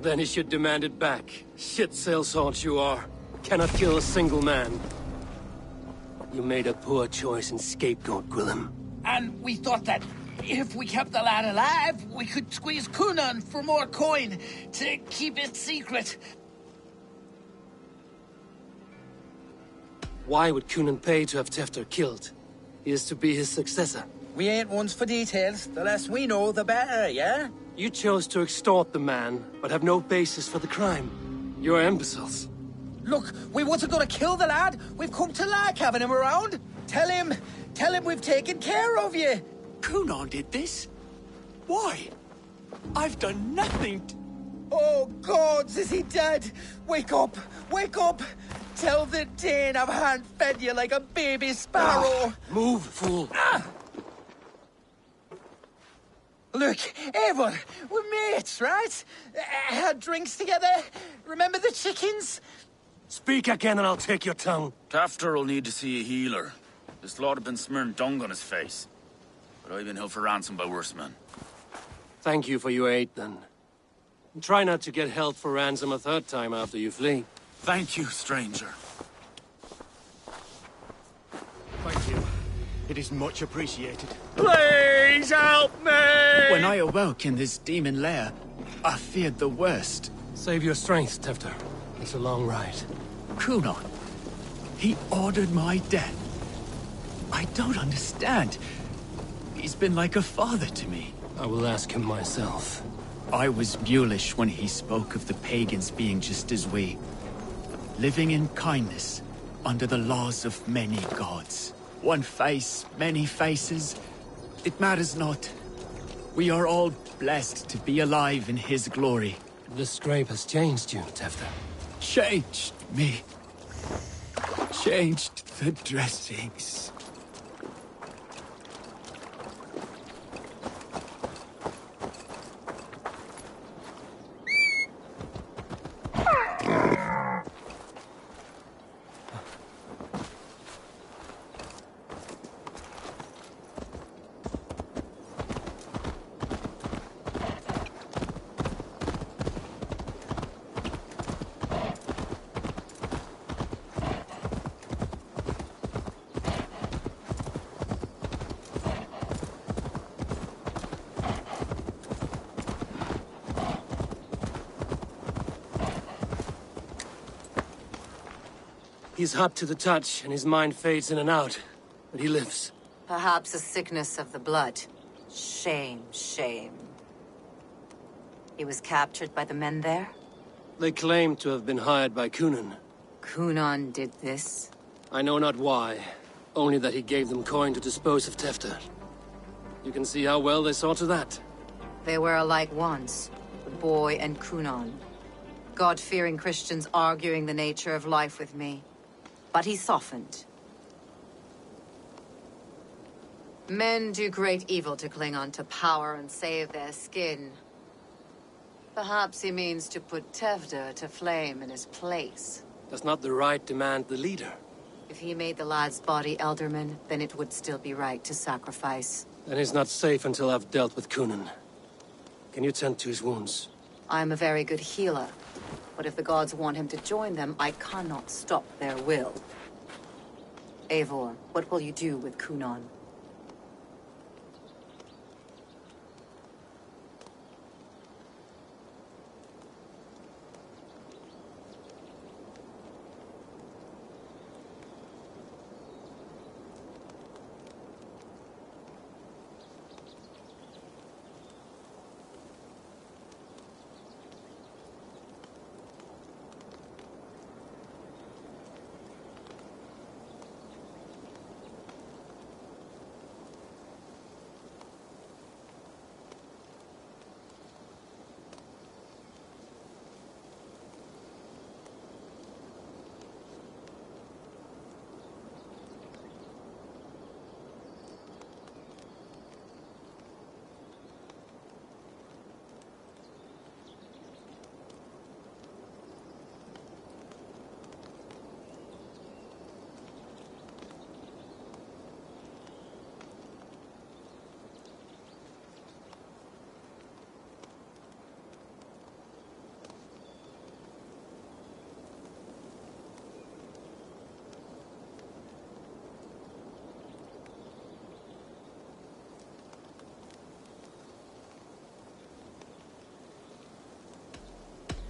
Then he should demand it back. Shit sellsalt you are. Cannot kill a single man. You made a poor choice in scapegoat, Gwilym. And we thought that if we kept the lad alive, we could squeeze Coonan for more coin to keep it secret. Why would Coonan pay to have Tefter killed? He is to be his successor. We ain't ones for details. The less we know, the better, yeah? You chose to extort the man, but have no basis for the crime. You're imbeciles. Look, we wasn't gonna kill the lad. We've come to like having him around. Tell him we've taken care of you. Coonan did this? Why? I've done nothing. Oh, gods, is he dead? Wake up! Wake up! Tell the Dane I've hand-fed you like a baby sparrow. Move, fool. Look, Eivor, we're mates, right? Had drinks together. Remember the chickens? Speak again and I'll take your tongue. Tafter will need to see a healer. This lord have been smearing dung on his face. But I've been held for ransom by worse men. Thank you for your aid, then. And try not to get held for ransom a third time after you flee. Thank you, stranger. Thank you. It is much appreciated. Please help me! When I awoke in this demon lair, I feared the worst. Save your strength, Tefter. It's a long ride. Coonan, he ordered my death. I don't understand. He's been like a father to me. I will ask him myself. I was mulish when he spoke of the pagans being just as we. Living in kindness, under the laws of many gods. One face, many faces. It matters not. We are all blessed to be alive in his glory. The scrape has changed you, Tefter. Changed me. Changed the dressings. He's hot to the touch, and his mind fades in and out. But he lives. Perhaps a sickness of the blood. Shame, shame. He was captured by the men there? They claim to have been hired by Cunan. Cunan did this? I know not why, only that he gave them coin to dispose of Tefta. You can see how well they saw to that. They were alike once, the boy and Cunan. God-fearing Christians arguing the nature of life with me. But he softened. Men do great evil to cling on to power and save their skin. Perhaps he means to put Tevda to flame in his place. Does not the right demand the leader? If he made the lad's body Elderman, then it would still be right to sacrifice. Then he's not safe until I've dealt with Cunan. Can you tend to his wounds? I'm a very good healer. But if the gods want him to join them, I cannot stop their will. Eivor, what will you do with Cunan?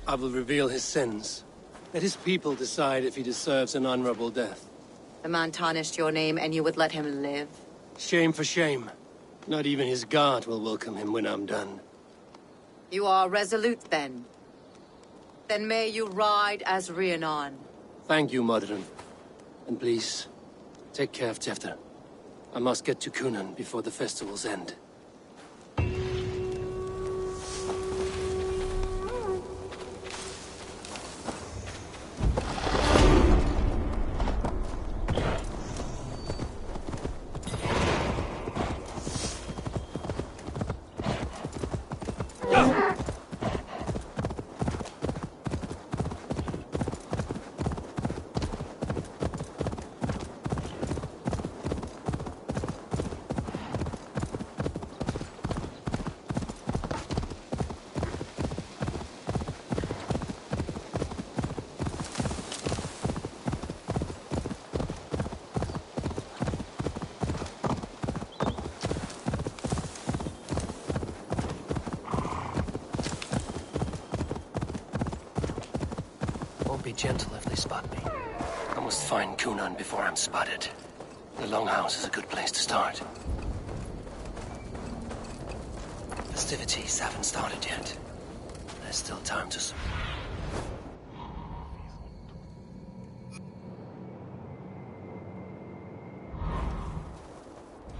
I will reveal his sins. Let his people decide if he deserves an honorable death. The man tarnished your name and you would let him live? Shame for shame. Not even his guard will welcome him when I'm done. You are resolute, then. Then may you ride as Rhiannon. Thank you, Modron. And please, take care of Tefta. I must get to Cunan before the festival's end. Be gentle if they spot me. I must find Cunan before I'm spotted. The Longhouse is a good place to start. Festivities haven't started yet. There's still time to...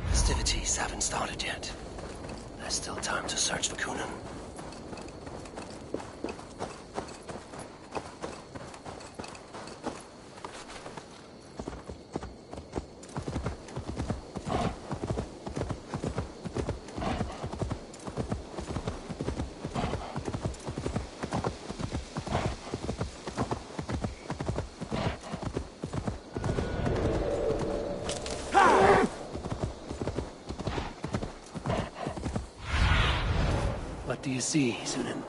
Festivities haven't started yet. There's still time to search for Cunan. What do you see, Sunan?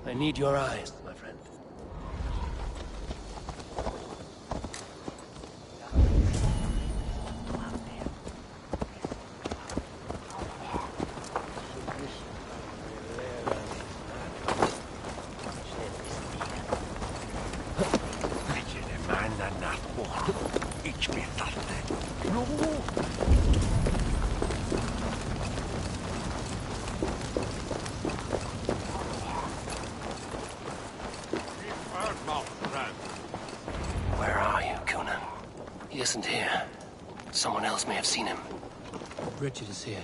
I need your eyes, my friend. Where are you, Conan? He isn't here. Someone else may have seen him. Richard is here.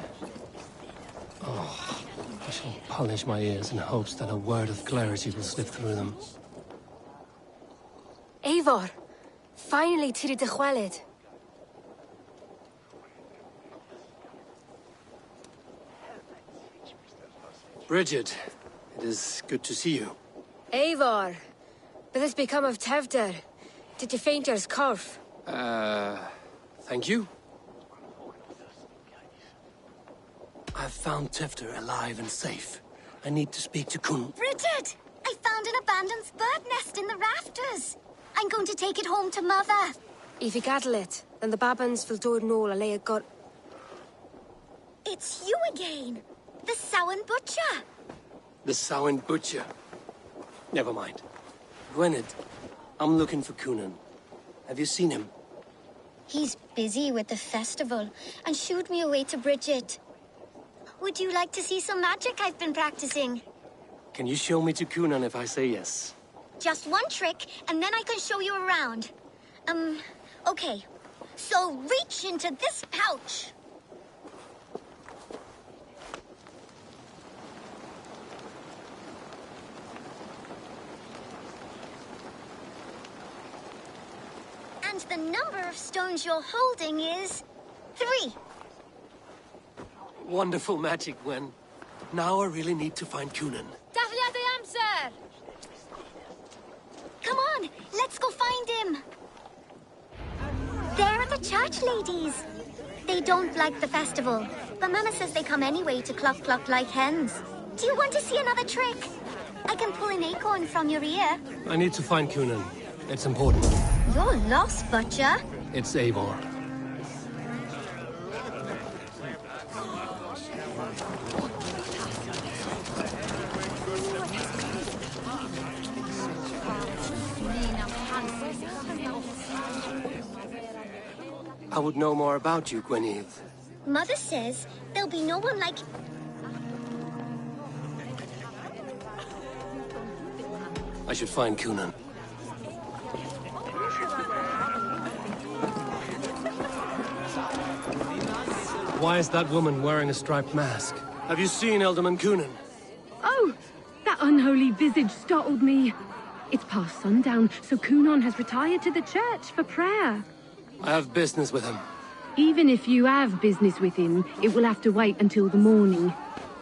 Oh, I shall polish my ears in hopes that a word of clarity will slip through them. Eivor, finally tiri de chwaled. Bridget, it is good to see you. Eivor, but this become of Tevder. Did you faint yours corf? Thank you. I've found Tifter alive and safe. I need to speak to Kun. Bridget! I found an abandoned bird nest in the rafters. I'm going to take it home to Mother. If you gaddle it, then the babans will do it all a lay a gut. It's you again. The Samhain Butcher. The Samhain Butcher. Never mind. Gwynedd, I'm looking for Conan. Have you seen him? He's busy with the festival and shooed me away to Bridget. Would you like to see some magic I've been practicing? Can you show me to Conan if I say yes? Just one trick, and then I can show you around. Okay. So reach into this pouch. And the number of stones you're holding is 3. Wonderful magic, Gwen. Now I really need to find Conan. Come on, let's go find him. There are the church ladies. They don't like the festival, but Mama says they come anyway to cluck cluck like hens. Do you want to see another trick? I can pull an acorn from your ear. I need to find Conan. It's important. You're lost, Butcher. It's Eivor. I would know more about you, Gwynedd. Mother says there'll be no one like... I should find Conan. Why is that woman wearing a striped mask? Have you seen Elderman Conan? Oh, that unholy visage startled me. It's past sundown, so Cunon has retired to the church for prayer. I have business with him. Even if you have business with him, it will have to wait until the morning.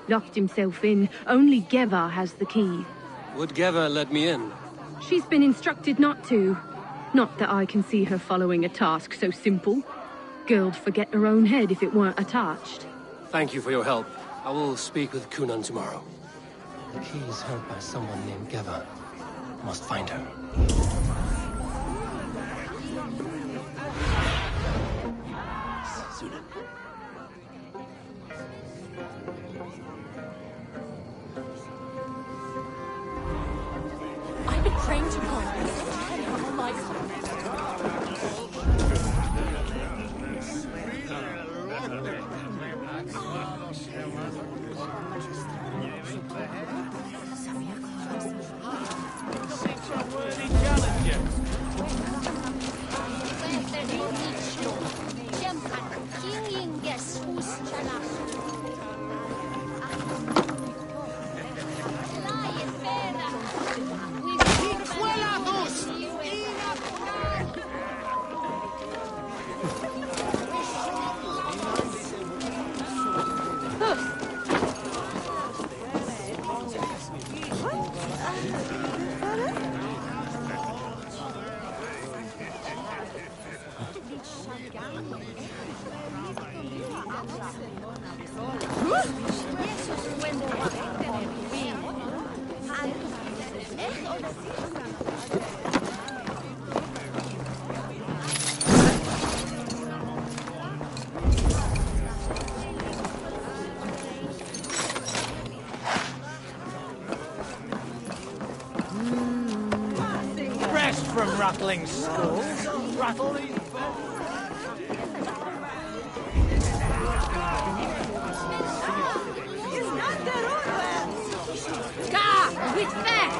Locked himself in. Only Geva has the key. Would Geva let me in? She's been instructed not to. Not that I can see her following a task so simple. Girl'd forget her own head if it weren't attached. Thank you for your help. I will speak with Cunon tomorrow. The key is held by someone named Geva. Must find her. Sunan. I've been praying to God my whole life. Rest from rattling skulls. Rattle these Ka! With that!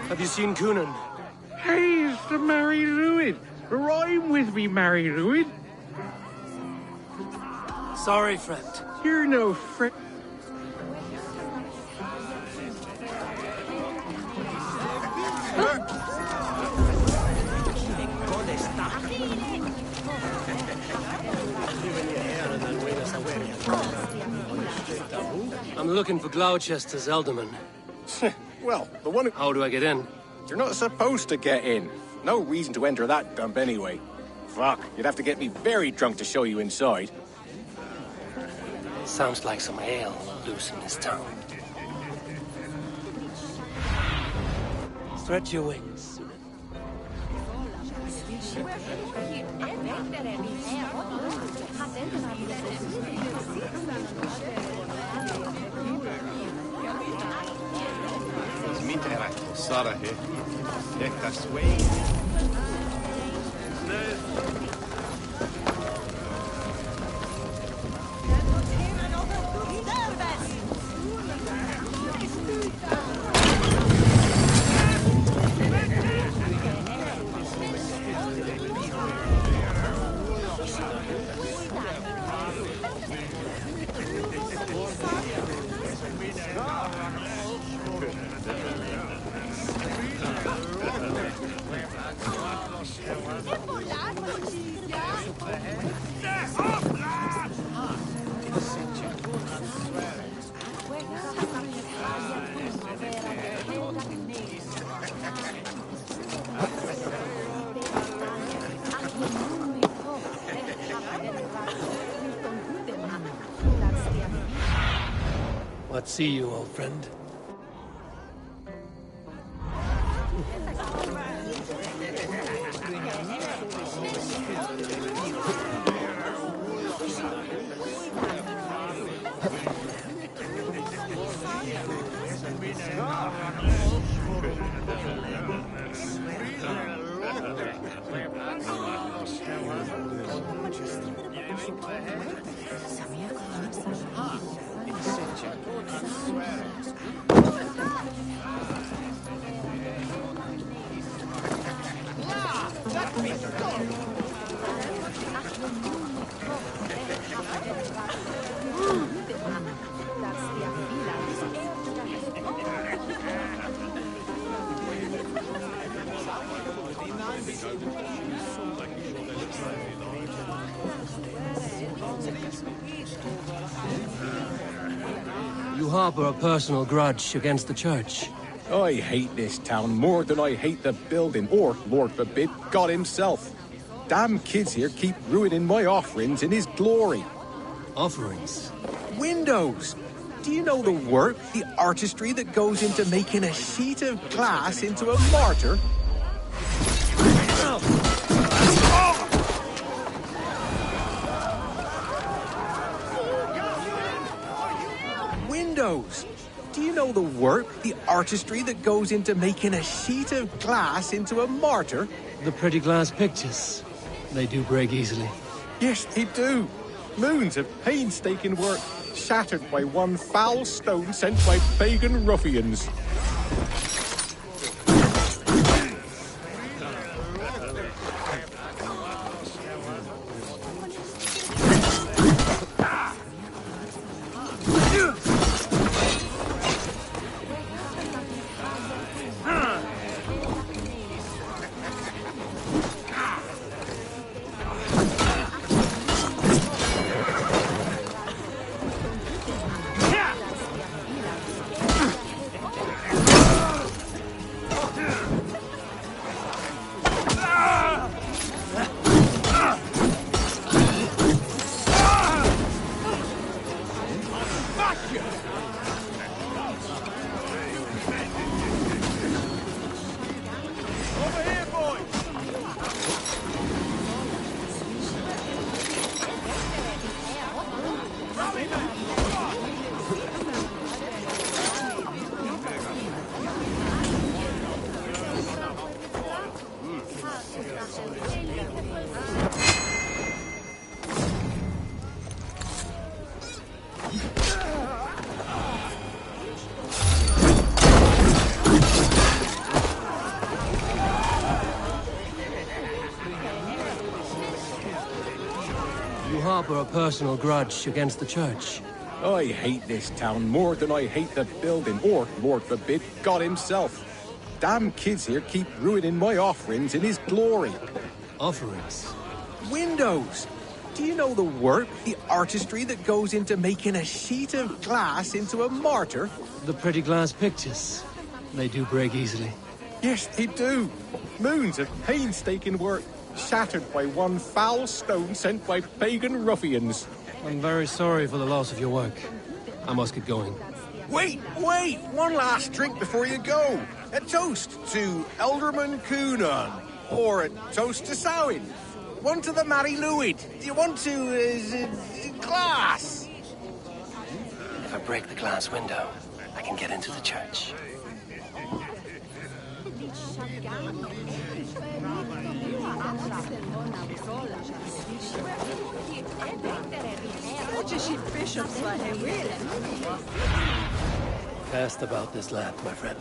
Have you seen Coonan? Hey, it's the Mary Lwyd. Rhyme with me, Mary Lwyd. Sorry, friend. You're no friend. I'm looking for Gloucester's Elderman. Well, the one... How do I get in? You're not supposed to get in. No reason to enter that dump anyway. Fuck, you'd have to get me very drunk to show you inside. Sounds like some ale loose in this town. Stretch your wings. Sarah here. Take this way. What see you, old friend? You harbor a personal grudge against the church. I hate this town more than I hate the building, or, Lord forbid, God himself. Damn kids here keep ruining my offerings in his glory. Offerings? Windows! Do you know the work, the artistry that goes into making a sheet of glass into a martyr? Windows! Do you know the work, the artistry that goes into making a sheet of glass into a martyr? The pretty glass pictures. They do break easily. Yes, they do. Moons of painstaking work, shattered by one foul stone sent by pagan ruffians. harbour a personal grudge against the church. I hate this town more than I hate the building, or, Lord forbid, God himself. Damn kids here keep ruining my offerings in his glory. Offerings? Windows! Do you know the work, the artistry that goes into making a sheet of glass into a martyr? The pretty glass pictures. They do break easily. Yes, they do. Moons of painstaking work, shattered by one foul stone sent by pagan ruffians. I'm very sorry for the loss of your work. I must get going. Wait! One last drink before you go. A toast to Elderman Coonan. Or a toast to Samhain. One to the Mary Lwyd. Do you want to, glass? If I break the glass window, I can get into the church. Cast about this land, my friend.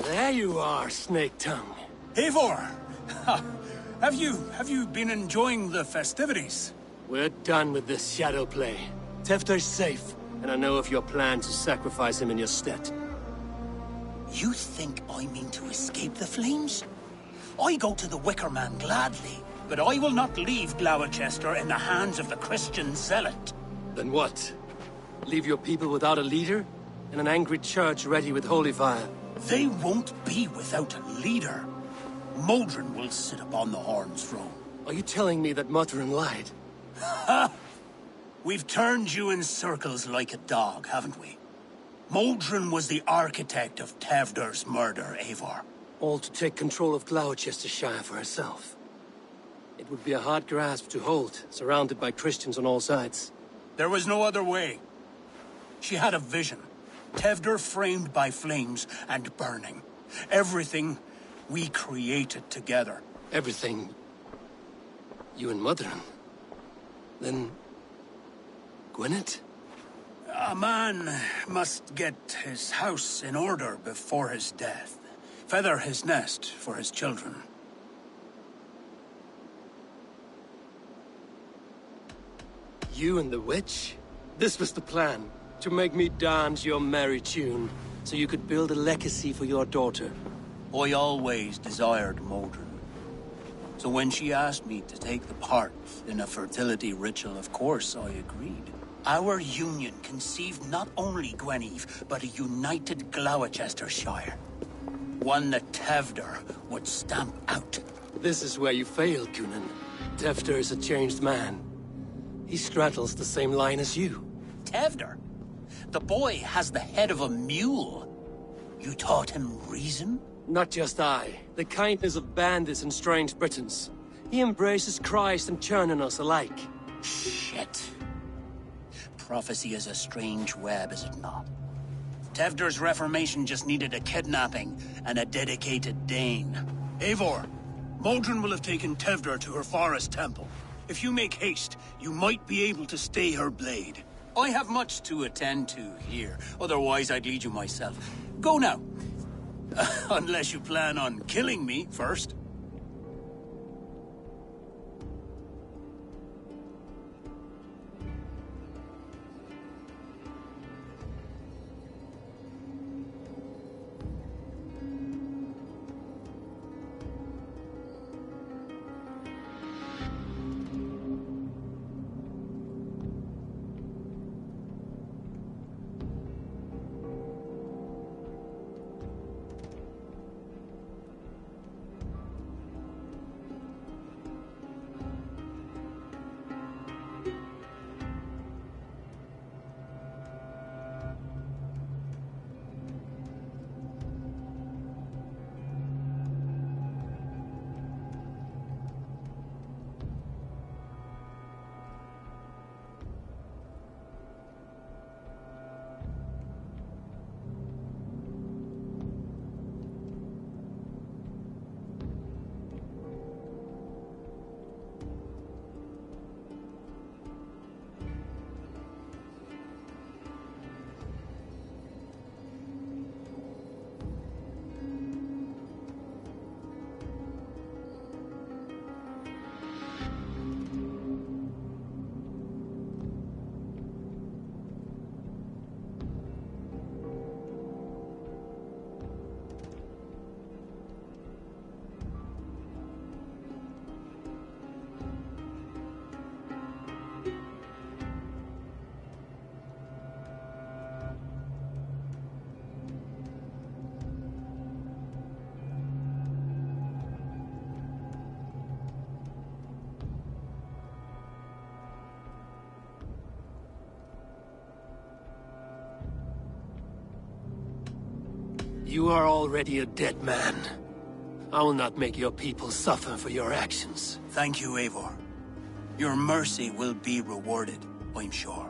There you are, Snake Tongue. Eivor! Have you been enjoying the festivities? We're done with this shadow play. Tefter's safe, and I know of your plan to sacrifice him in your stead. You think I mean to escape the flames? I go to the Wicker Man gladly, but I will not leave Gloucester in the hands of the Christian zealot. Then what? Leave your people without a leader? And an angry church ready with holy fire? They won't be without a leader. Modron will sit upon the Horn's throne. Are you telling me that Modron lied? Ha! We've turned you in circles like a dog, haven't we? Modron was the architect of Tevder's murder, Eivor. All to take control of Gloucestershire for herself. It would be a hard grasp to hold, surrounded by Christians on all sides. There was no other way. She had a vision. Tevder framed by flames and burning. Everything We create it together. Everything... you and Mother. Then... Gwyneth? A man must get his house in order before his death. Feather his nest for his children. You and the witch? This was the plan. To make me dance your merry tune, so you could build a legacy for your daughter. I always desired Modron. So when she asked me to take the part in a fertility ritual, of course I agreed. Our union conceived not only Gweneve, but a united Gloucestershire. One that Tevder would stamp out. This is where you failed, Cunan. Tevder is a changed man. He straddles the same line as you. Tevder? The boy has the head of a mule. You taught him reason? Not just I. The kindness of bandits and strange Britons. He embraces Christ and churning us alike. Shit. Prophecy is a strange web, is it not? Tevder's reformation just needed a kidnapping and a dedicated Dane. Eivor, Modron will have taken Tevder to her forest temple. If you make haste, you might be able to stay her blade. I have much to attend to here, otherwise I'd lead you myself. Go now. Unless you plan on killing me first. You are already a dead man. I will not make your people suffer for your actions. Thank you, Eivor. Your mercy will be rewarded, I'm sure.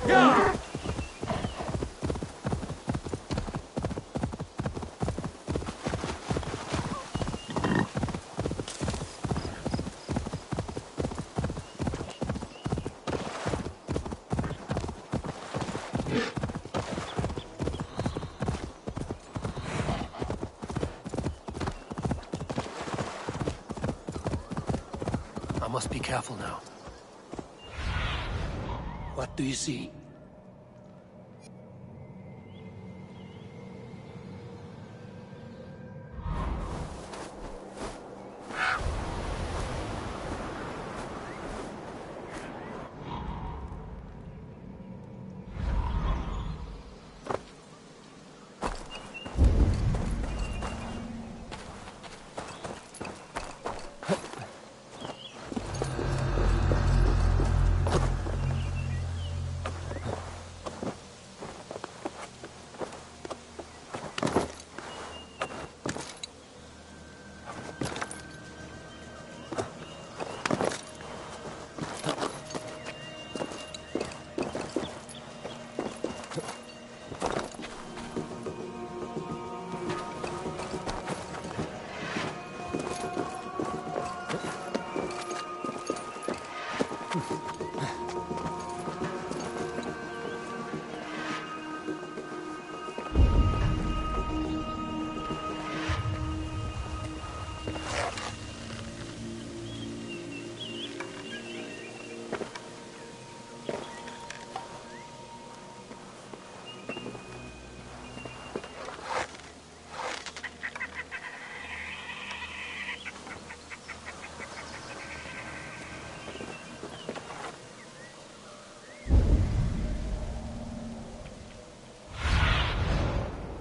I must be careful now. What do you see?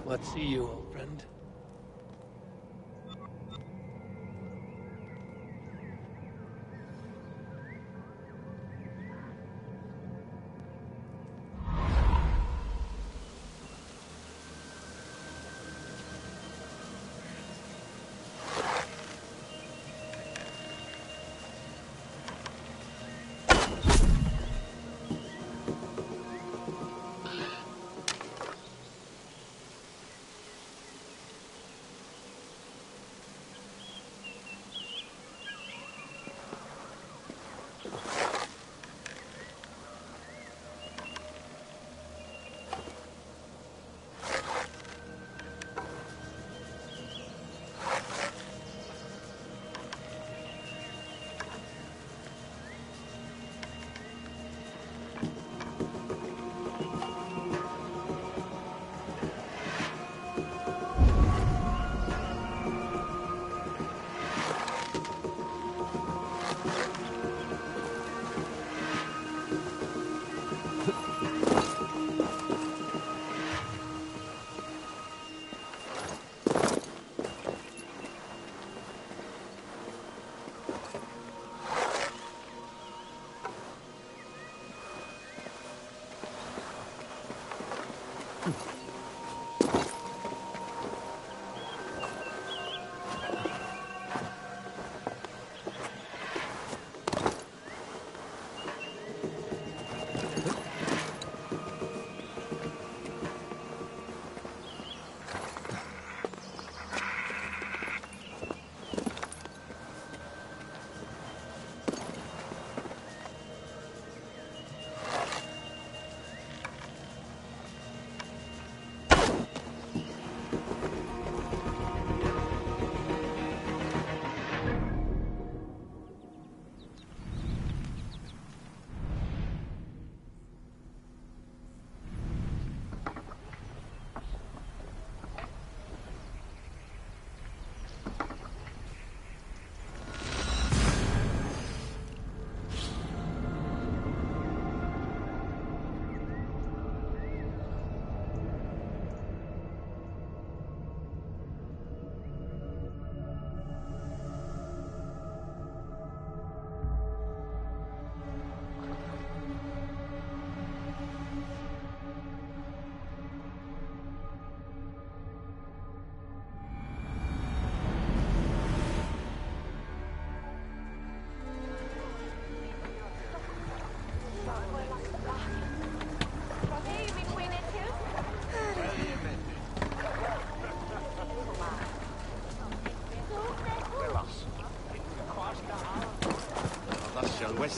What see you, old friend?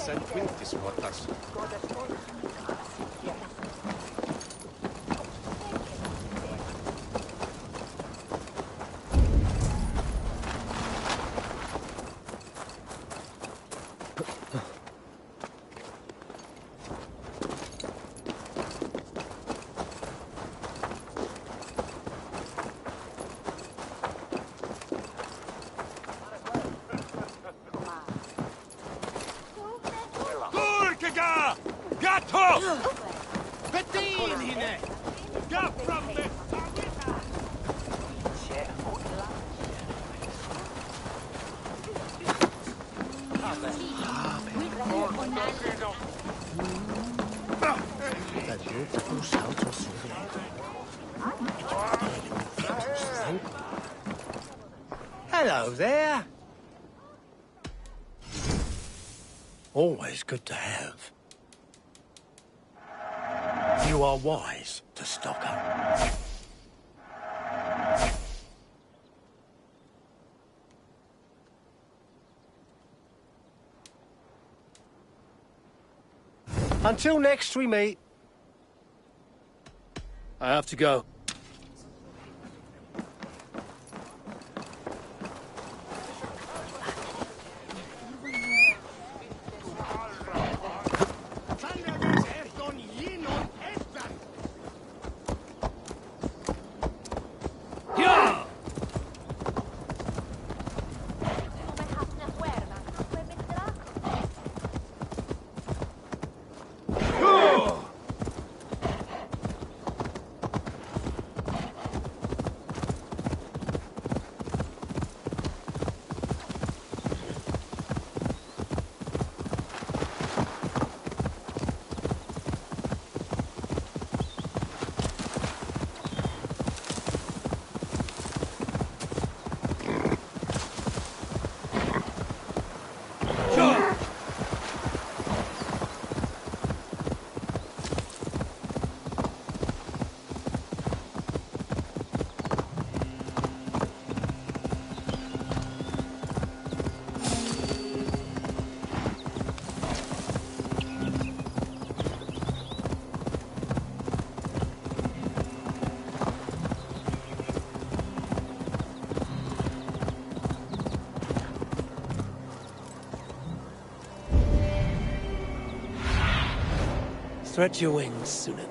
St. Quintus Rotas. Gurkaga! Gato! Petin hine! Gat from me! Hello there. Always good to have. You are wise to stock up. Until next we meet. I have to go. Stretch your wings, Sunan.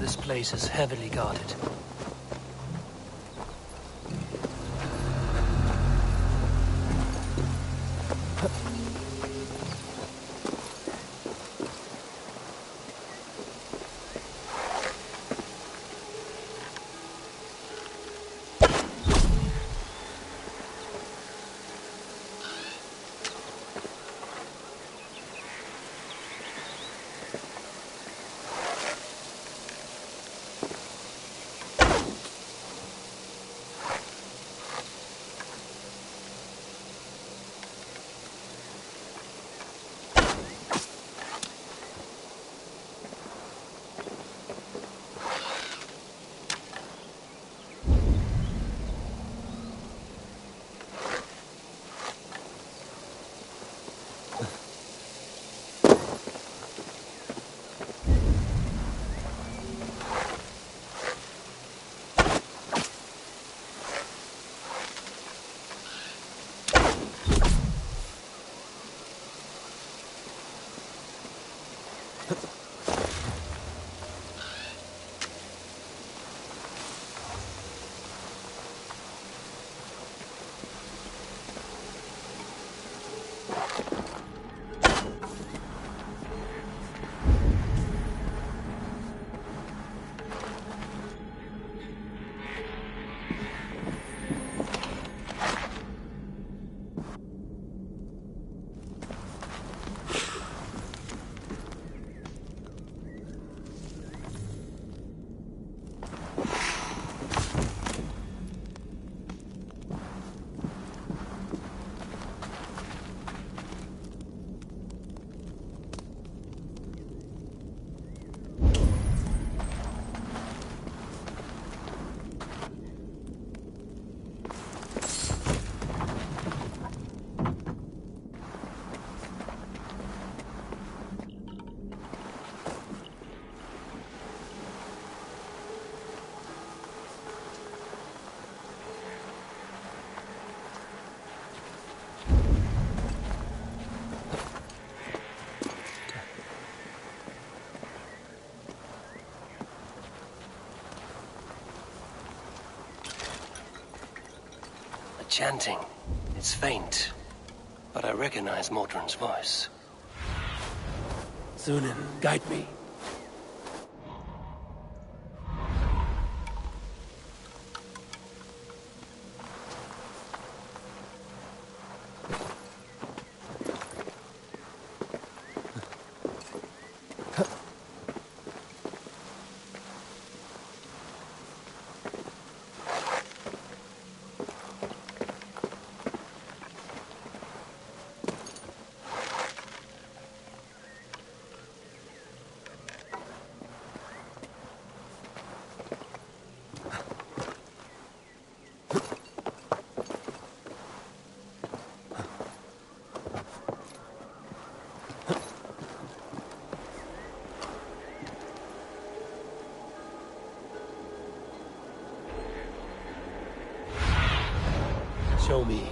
This place is heavily guarded. chanting. It's faint, but I recognize Mordrin's voice. Zunin, guide me. Show me.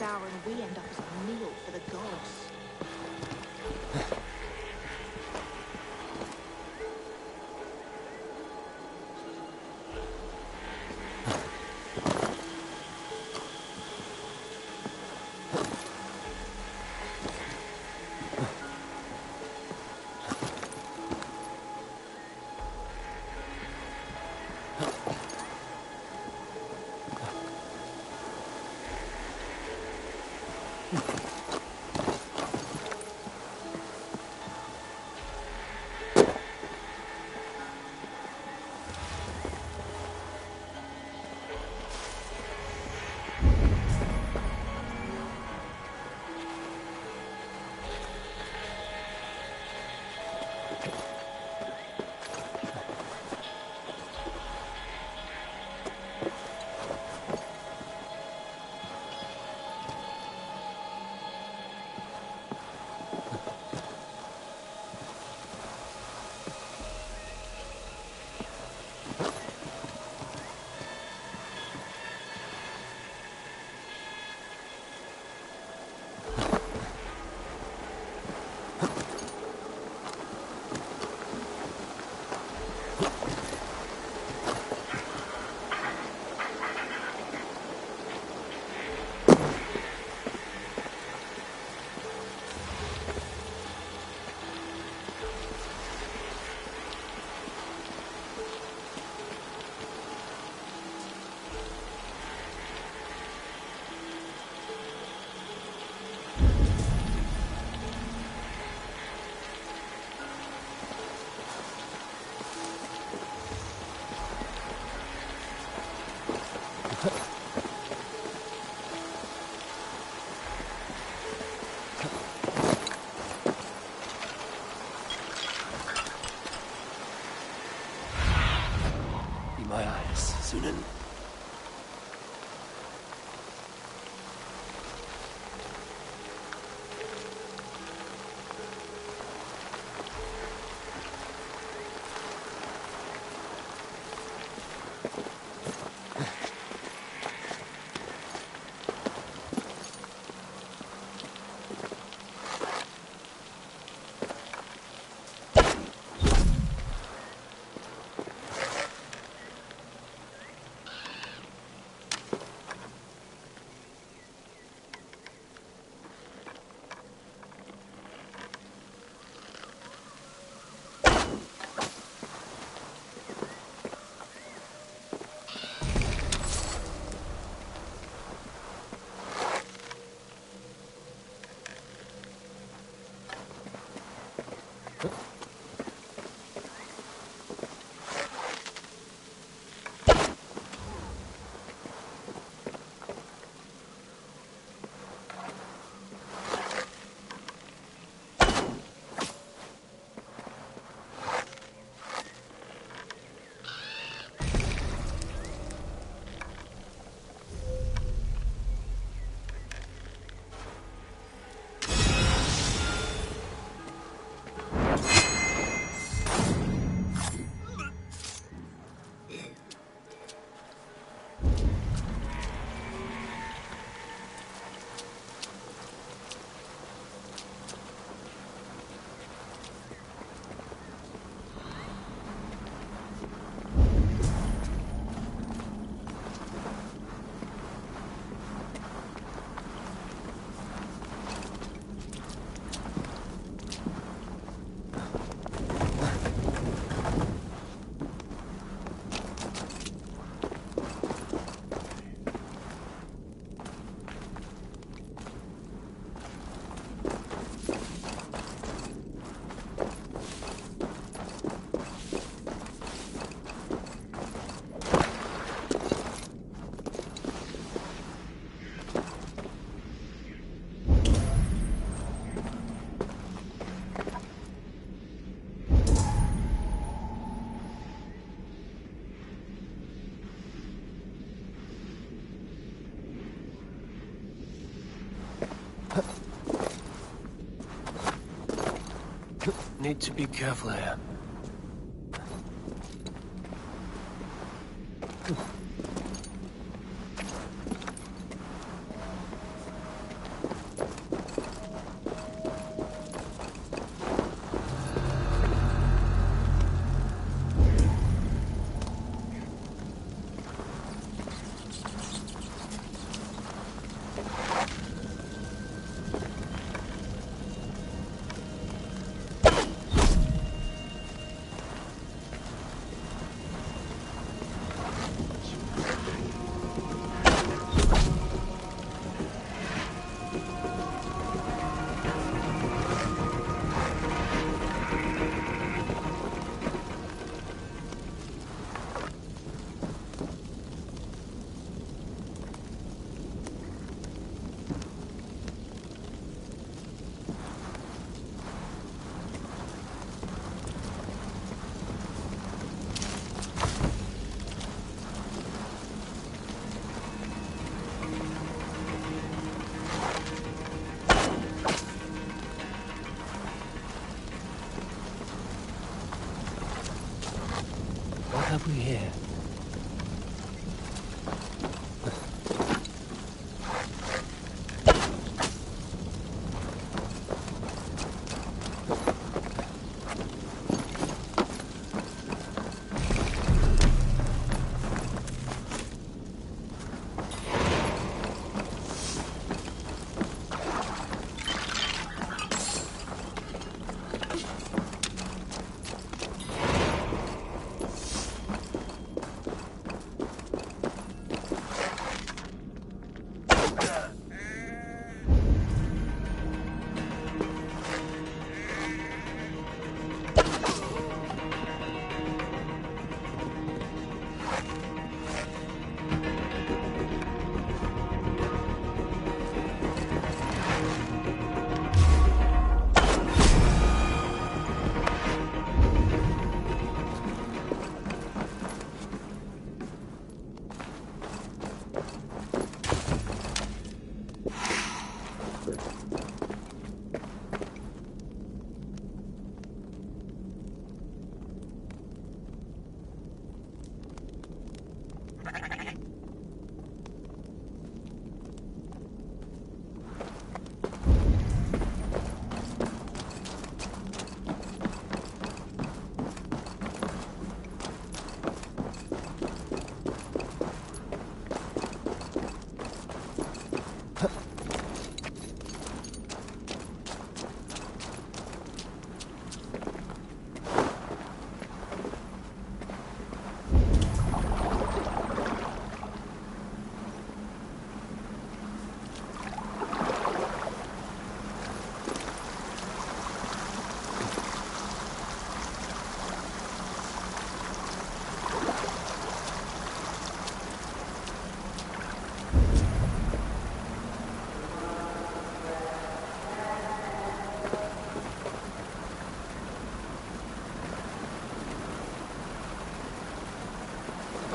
And we end up as a meal for the gods. My eyes, Zunin. Need to be careful here. What have we here?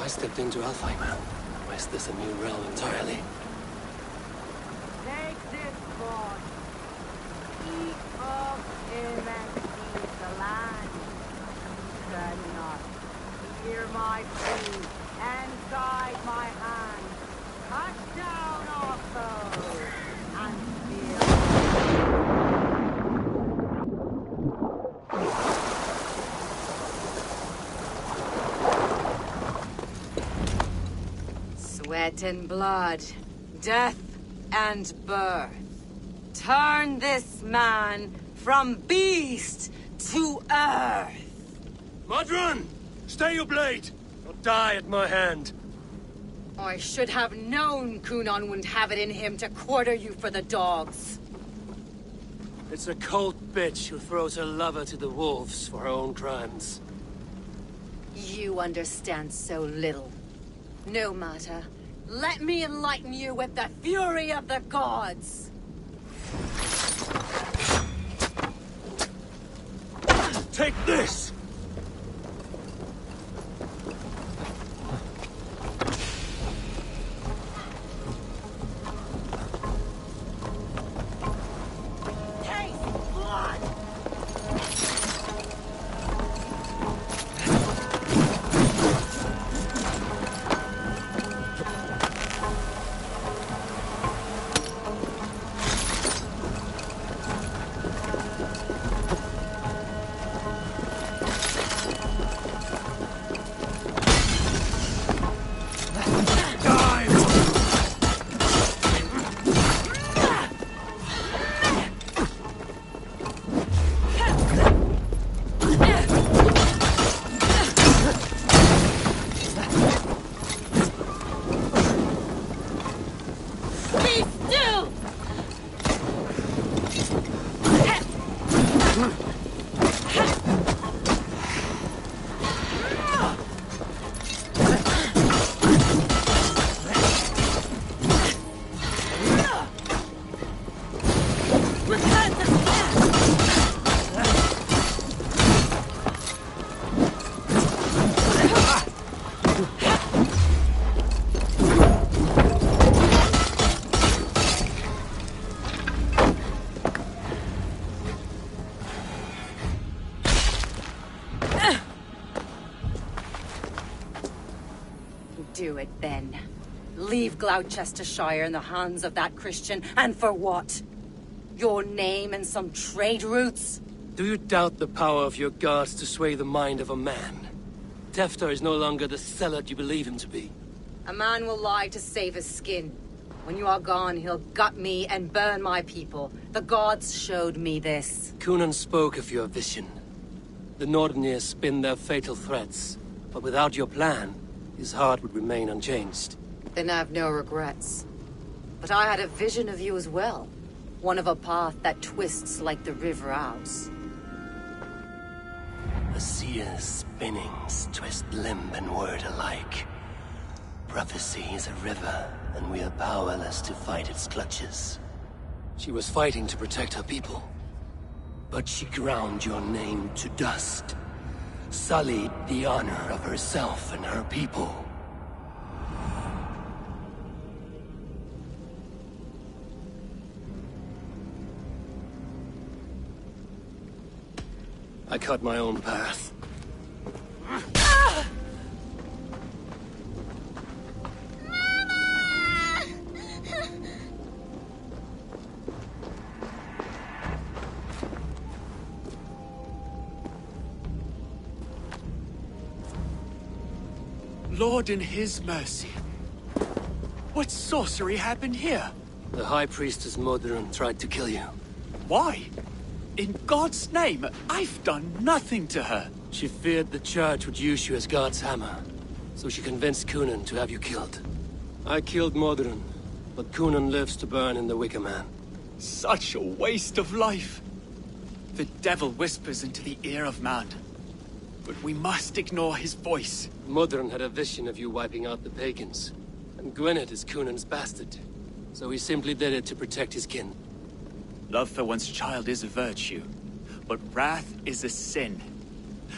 I stepped into Alfheim. Or is this a new realm entirely? Take this sword. Eat of him and seize the land. Turn not. Hear my plea and guide my hand. Cut down our foes and Sweat and blood, death and birth. Turn this man from beast to earth. Modron! Stay your blade! Or die at my hand. I should have known Kunon wouldn't have it in him to quarter you for the dogs. It's a cold bitch who throws her lover to the wolves for her own crimes. You understand so little. No matter. Let me enlighten you with the fury of the gods! Take this! it then. Leave Gloucestershire in the hands of that Christian, and for what? Your name and some trade routes? Do you doubt the power of your gods to sway the mind of a man? Tefter is no longer the zealot you believe him to be. A man will lie to save his skin. When you are gone, he'll gut me and burn my people. The gods showed me this. Cunan spoke of your vision. The Nordenir spin their fatal threats, but without your plan, his heart would remain unchanged. Then I've no regrets. But I had a vision of you as well. One of a path that twists like the river Ouse. A seer's spinnings twist limb and word alike. Prophecy is a river, and we are powerless to fight its clutches. She was fighting to protect her people, but she ground your name to dust, sullied the honor of herself and her people. I cut my own path. Lord in his mercy. What sorcery happened here? The High Priestess Modron tried to kill you. Why? In God's name, I've done nothing to her. She feared the Church would use you as God's hammer, so she convinced Cunan to have you killed. I killed Modron, but Cunan lives to burn in the Wicker Man. Such a waste of life. The devil whispers into the ear of man, but we must ignore his voice. Modron had a vision of you wiping out the pagans, and Gwynedd is Cunan's bastard, so he simply did it to protect his kin. Love for one's child is a virtue, but wrath is a sin.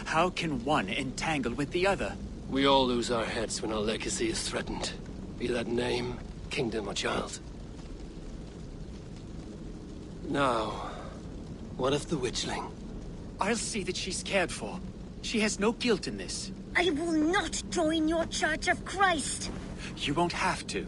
How can one entangle with the other? We all lose our heads when our legacy is threatened, be that name, kingdom, or child. Now, what of the witchling? I'll see that she's cared for. She has no guilt in this. I will not join your Church of Christ. You won't have to.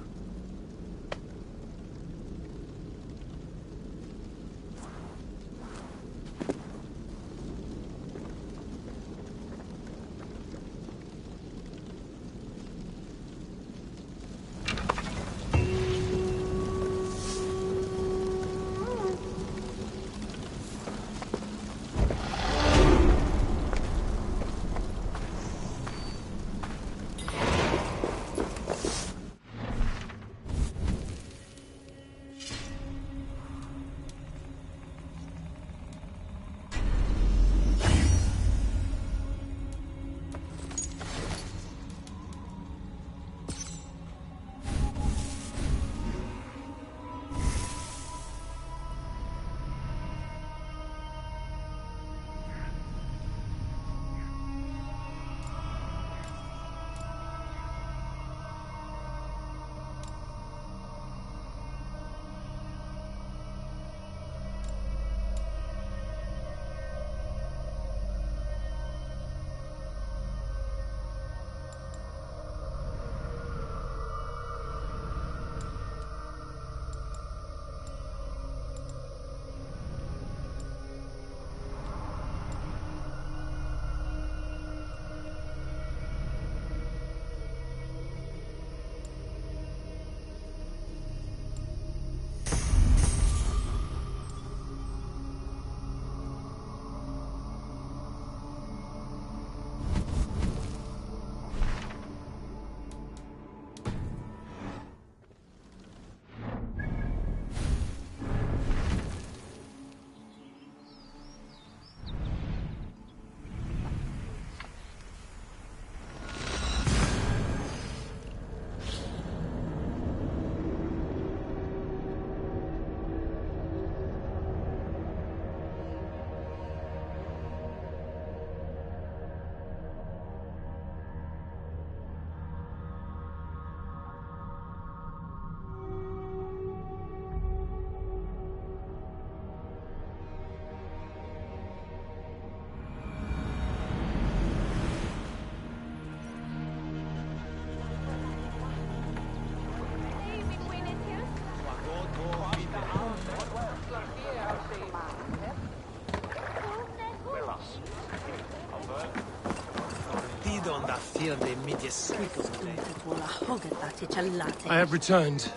I have returned.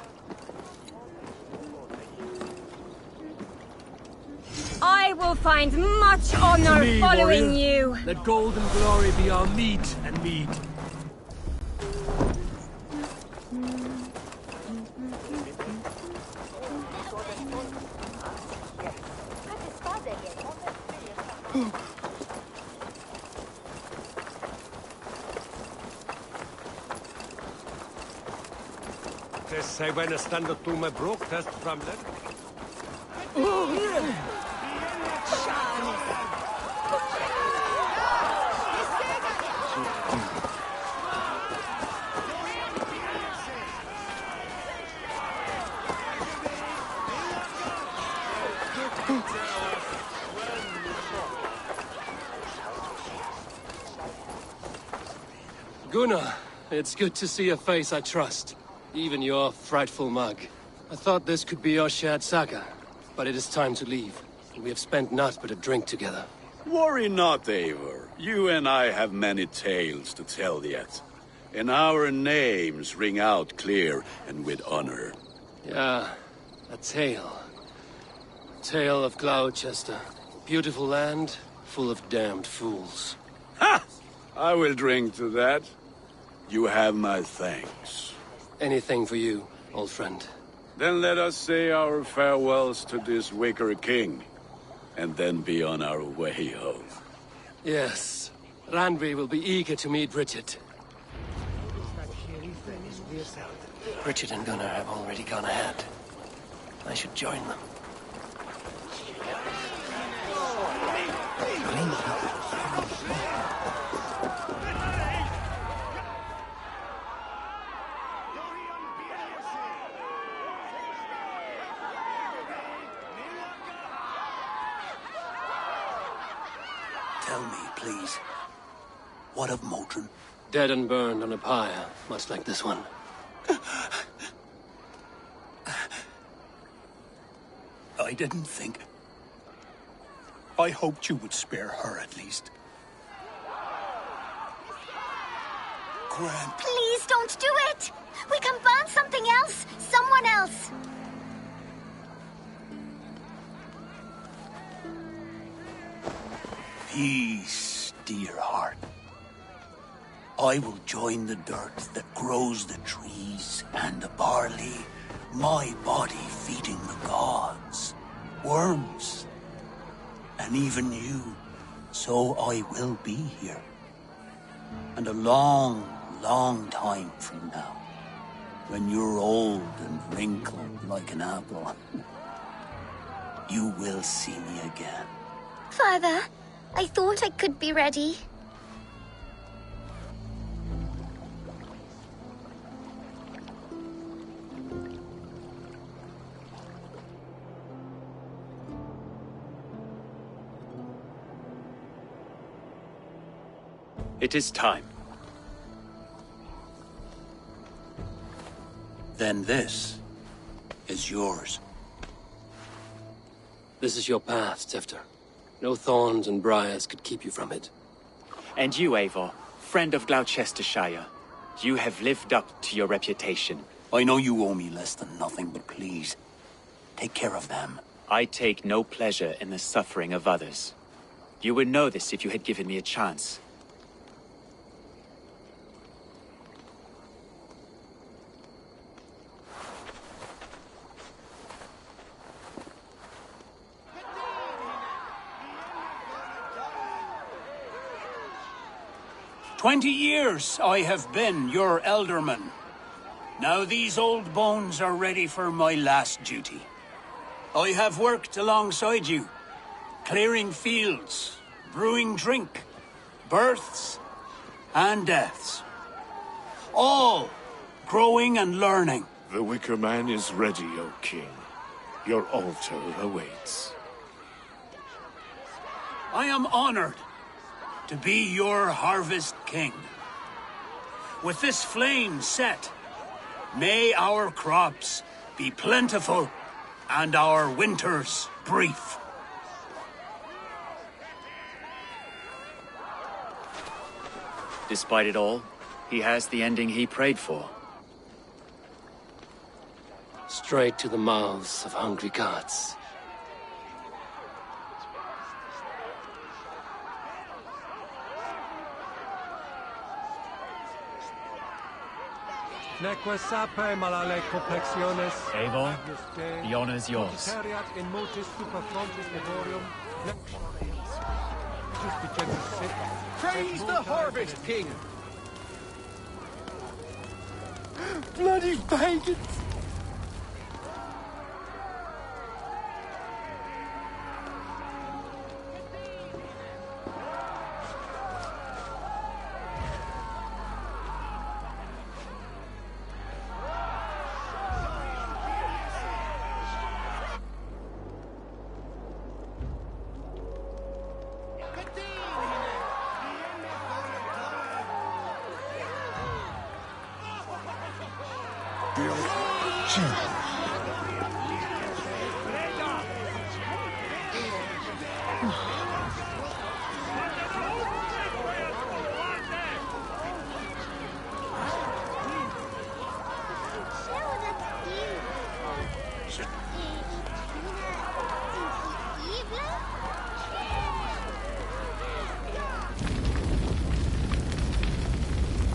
I will find much honor Me, following warrior. you. Let gold and glory be our meat and mead. Say when I stand up to my broke test from them. Gunnar, it's good to see a face I trust. Even your frightful mug. I thought this could be our shared saga, but it is time to leave. We have spent naught but a drink together. Worry not, Eivor. You and I have many tales to tell yet. And our names ring out clear and with honor. Yeah, a tale. Tale of Gloucester. Beautiful land, full of damned fools. Ha! I will drink to that. You have my thanks. Anything for you, old friend. Then let us say our farewells to this wicker king, and then be on our way home. Yes, Randvi will be eager to meet Richard. Richard and Gunnar have already gone ahead. I should join them. Tell me, please, what of Modron? Dead and burned on a pyre, much like this one. I didn't think. I hoped you would spare her at least. Gran. Please don't do it! We can burn something else! Someone else! Peace, dear heart. I will join the dirt that grows the trees and the barley, my body feeding the gods, worms, and even you. So I will be here. And a long, long time from now, when you're old and wrinkled like an apple, you will see me again. Father, I thought I could be ready. It is time. Then this is yours. This is your path, Tifter. No thorns and briars could keep you from it. And you, Eivor, friend of Gloucestershire, you have lived up to your reputation. I know you owe me less than nothing, but please, take care of them. I take no pleasure in the suffering of others. You would know this if you had given me a chance. "20 years I have been your elderman. Now these old bones are ready for my last duty. I have worked alongside you, clearing fields, brewing drink, births and deaths. All growing and learning. The Wicker Man is ready, O King. Your altar awaits. I am honored to be your harvest king. With this flame set, may our crops be plentiful and our winters brief. Despite it all, he has the ending he prayed for. Straight to the mouths of hungry gods. Neque sape malale complexiones. Eivor, the honor's yours. Multiperiat in multis super frontis laborium. Praise the Harvest King! Bloody pagans!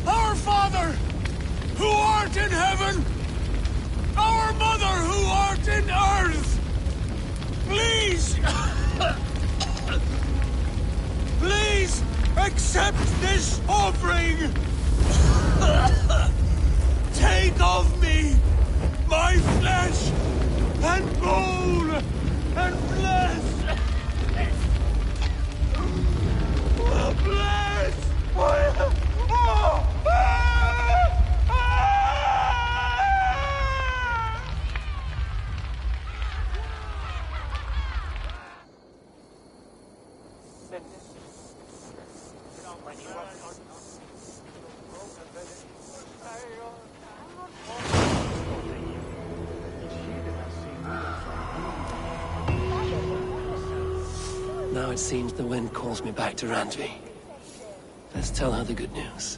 Our Father, who art in heaven, our Mother, who art in earth, please, please accept this offering. Take of me my flesh and bone and bless. Bless. Now it seems the wind calls me back to Randvi. Let's tell her the good news.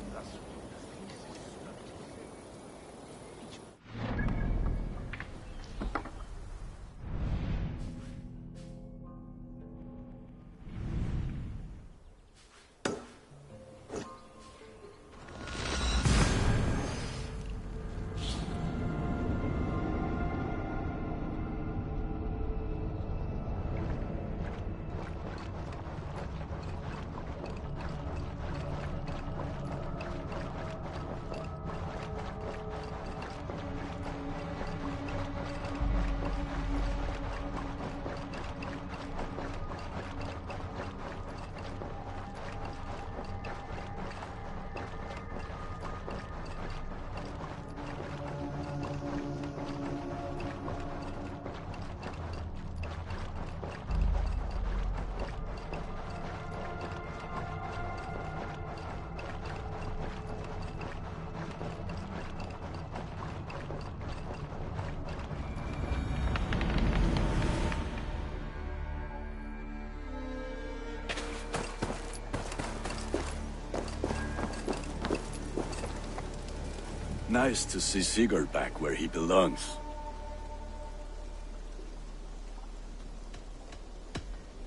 Nice to see Sigurd back where he belongs.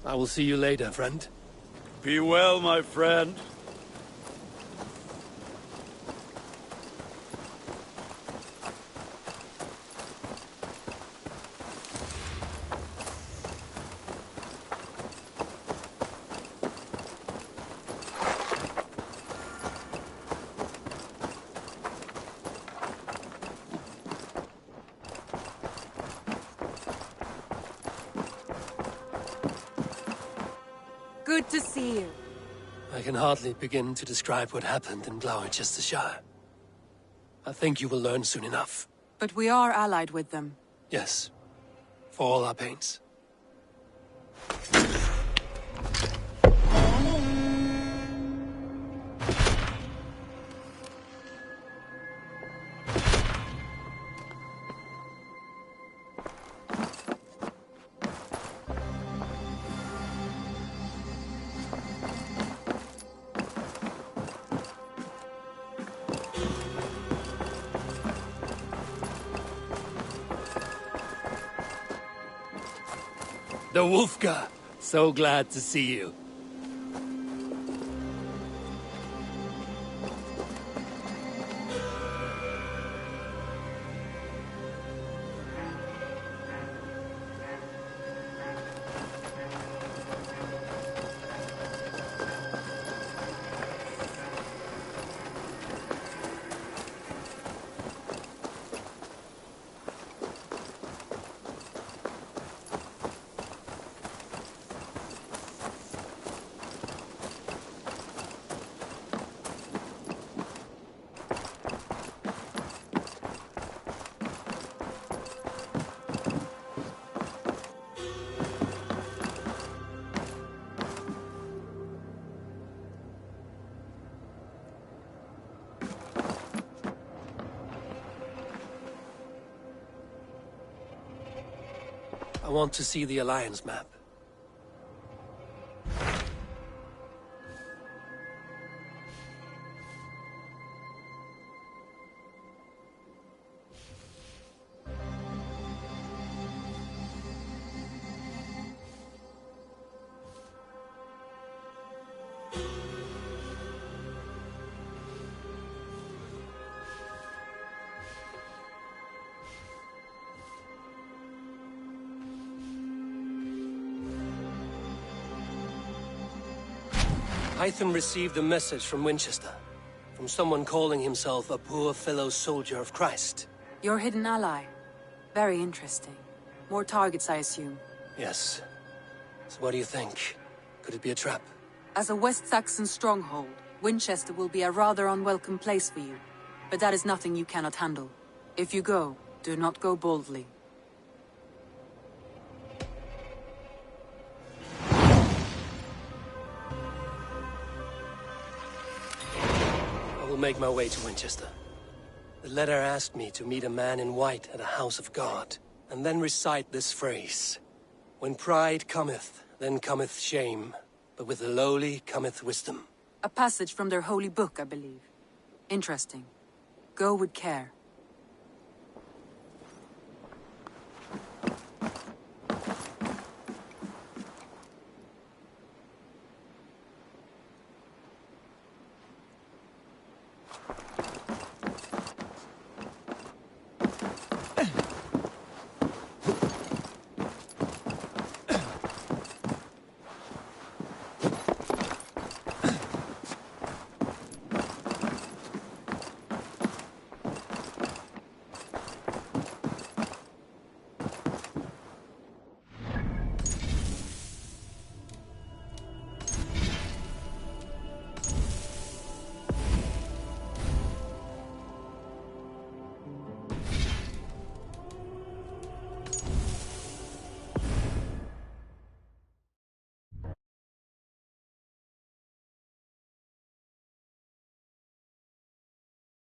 I will see you later, friend. Be well, my friend. Good to see you. I can hardly begin to describe what happened in Gloucestershire. I think you will learn soon enough. But we are allied with them. Yes, for all our pains. The Wolfka! So glad to see you. I want to see the Alliance map. Hytham received a message from Winchester, from someone calling himself a poor fellow soldier of Christ. Your hidden ally. Very interesting. More targets, I assume. Yes. So what do you think? Could it be a trap? As a West Saxon stronghold, Winchester will be a rather unwelcome place for you. But that is nothing you cannot handle. If you go, do not go boldly. I will make my way to Winchester. The letter asked me to meet a man in white at a house of God, and then recite this phrase. When pride cometh, then cometh shame, but with the lowly cometh wisdom. A passage from their holy book, I believe. Interesting. Go with care.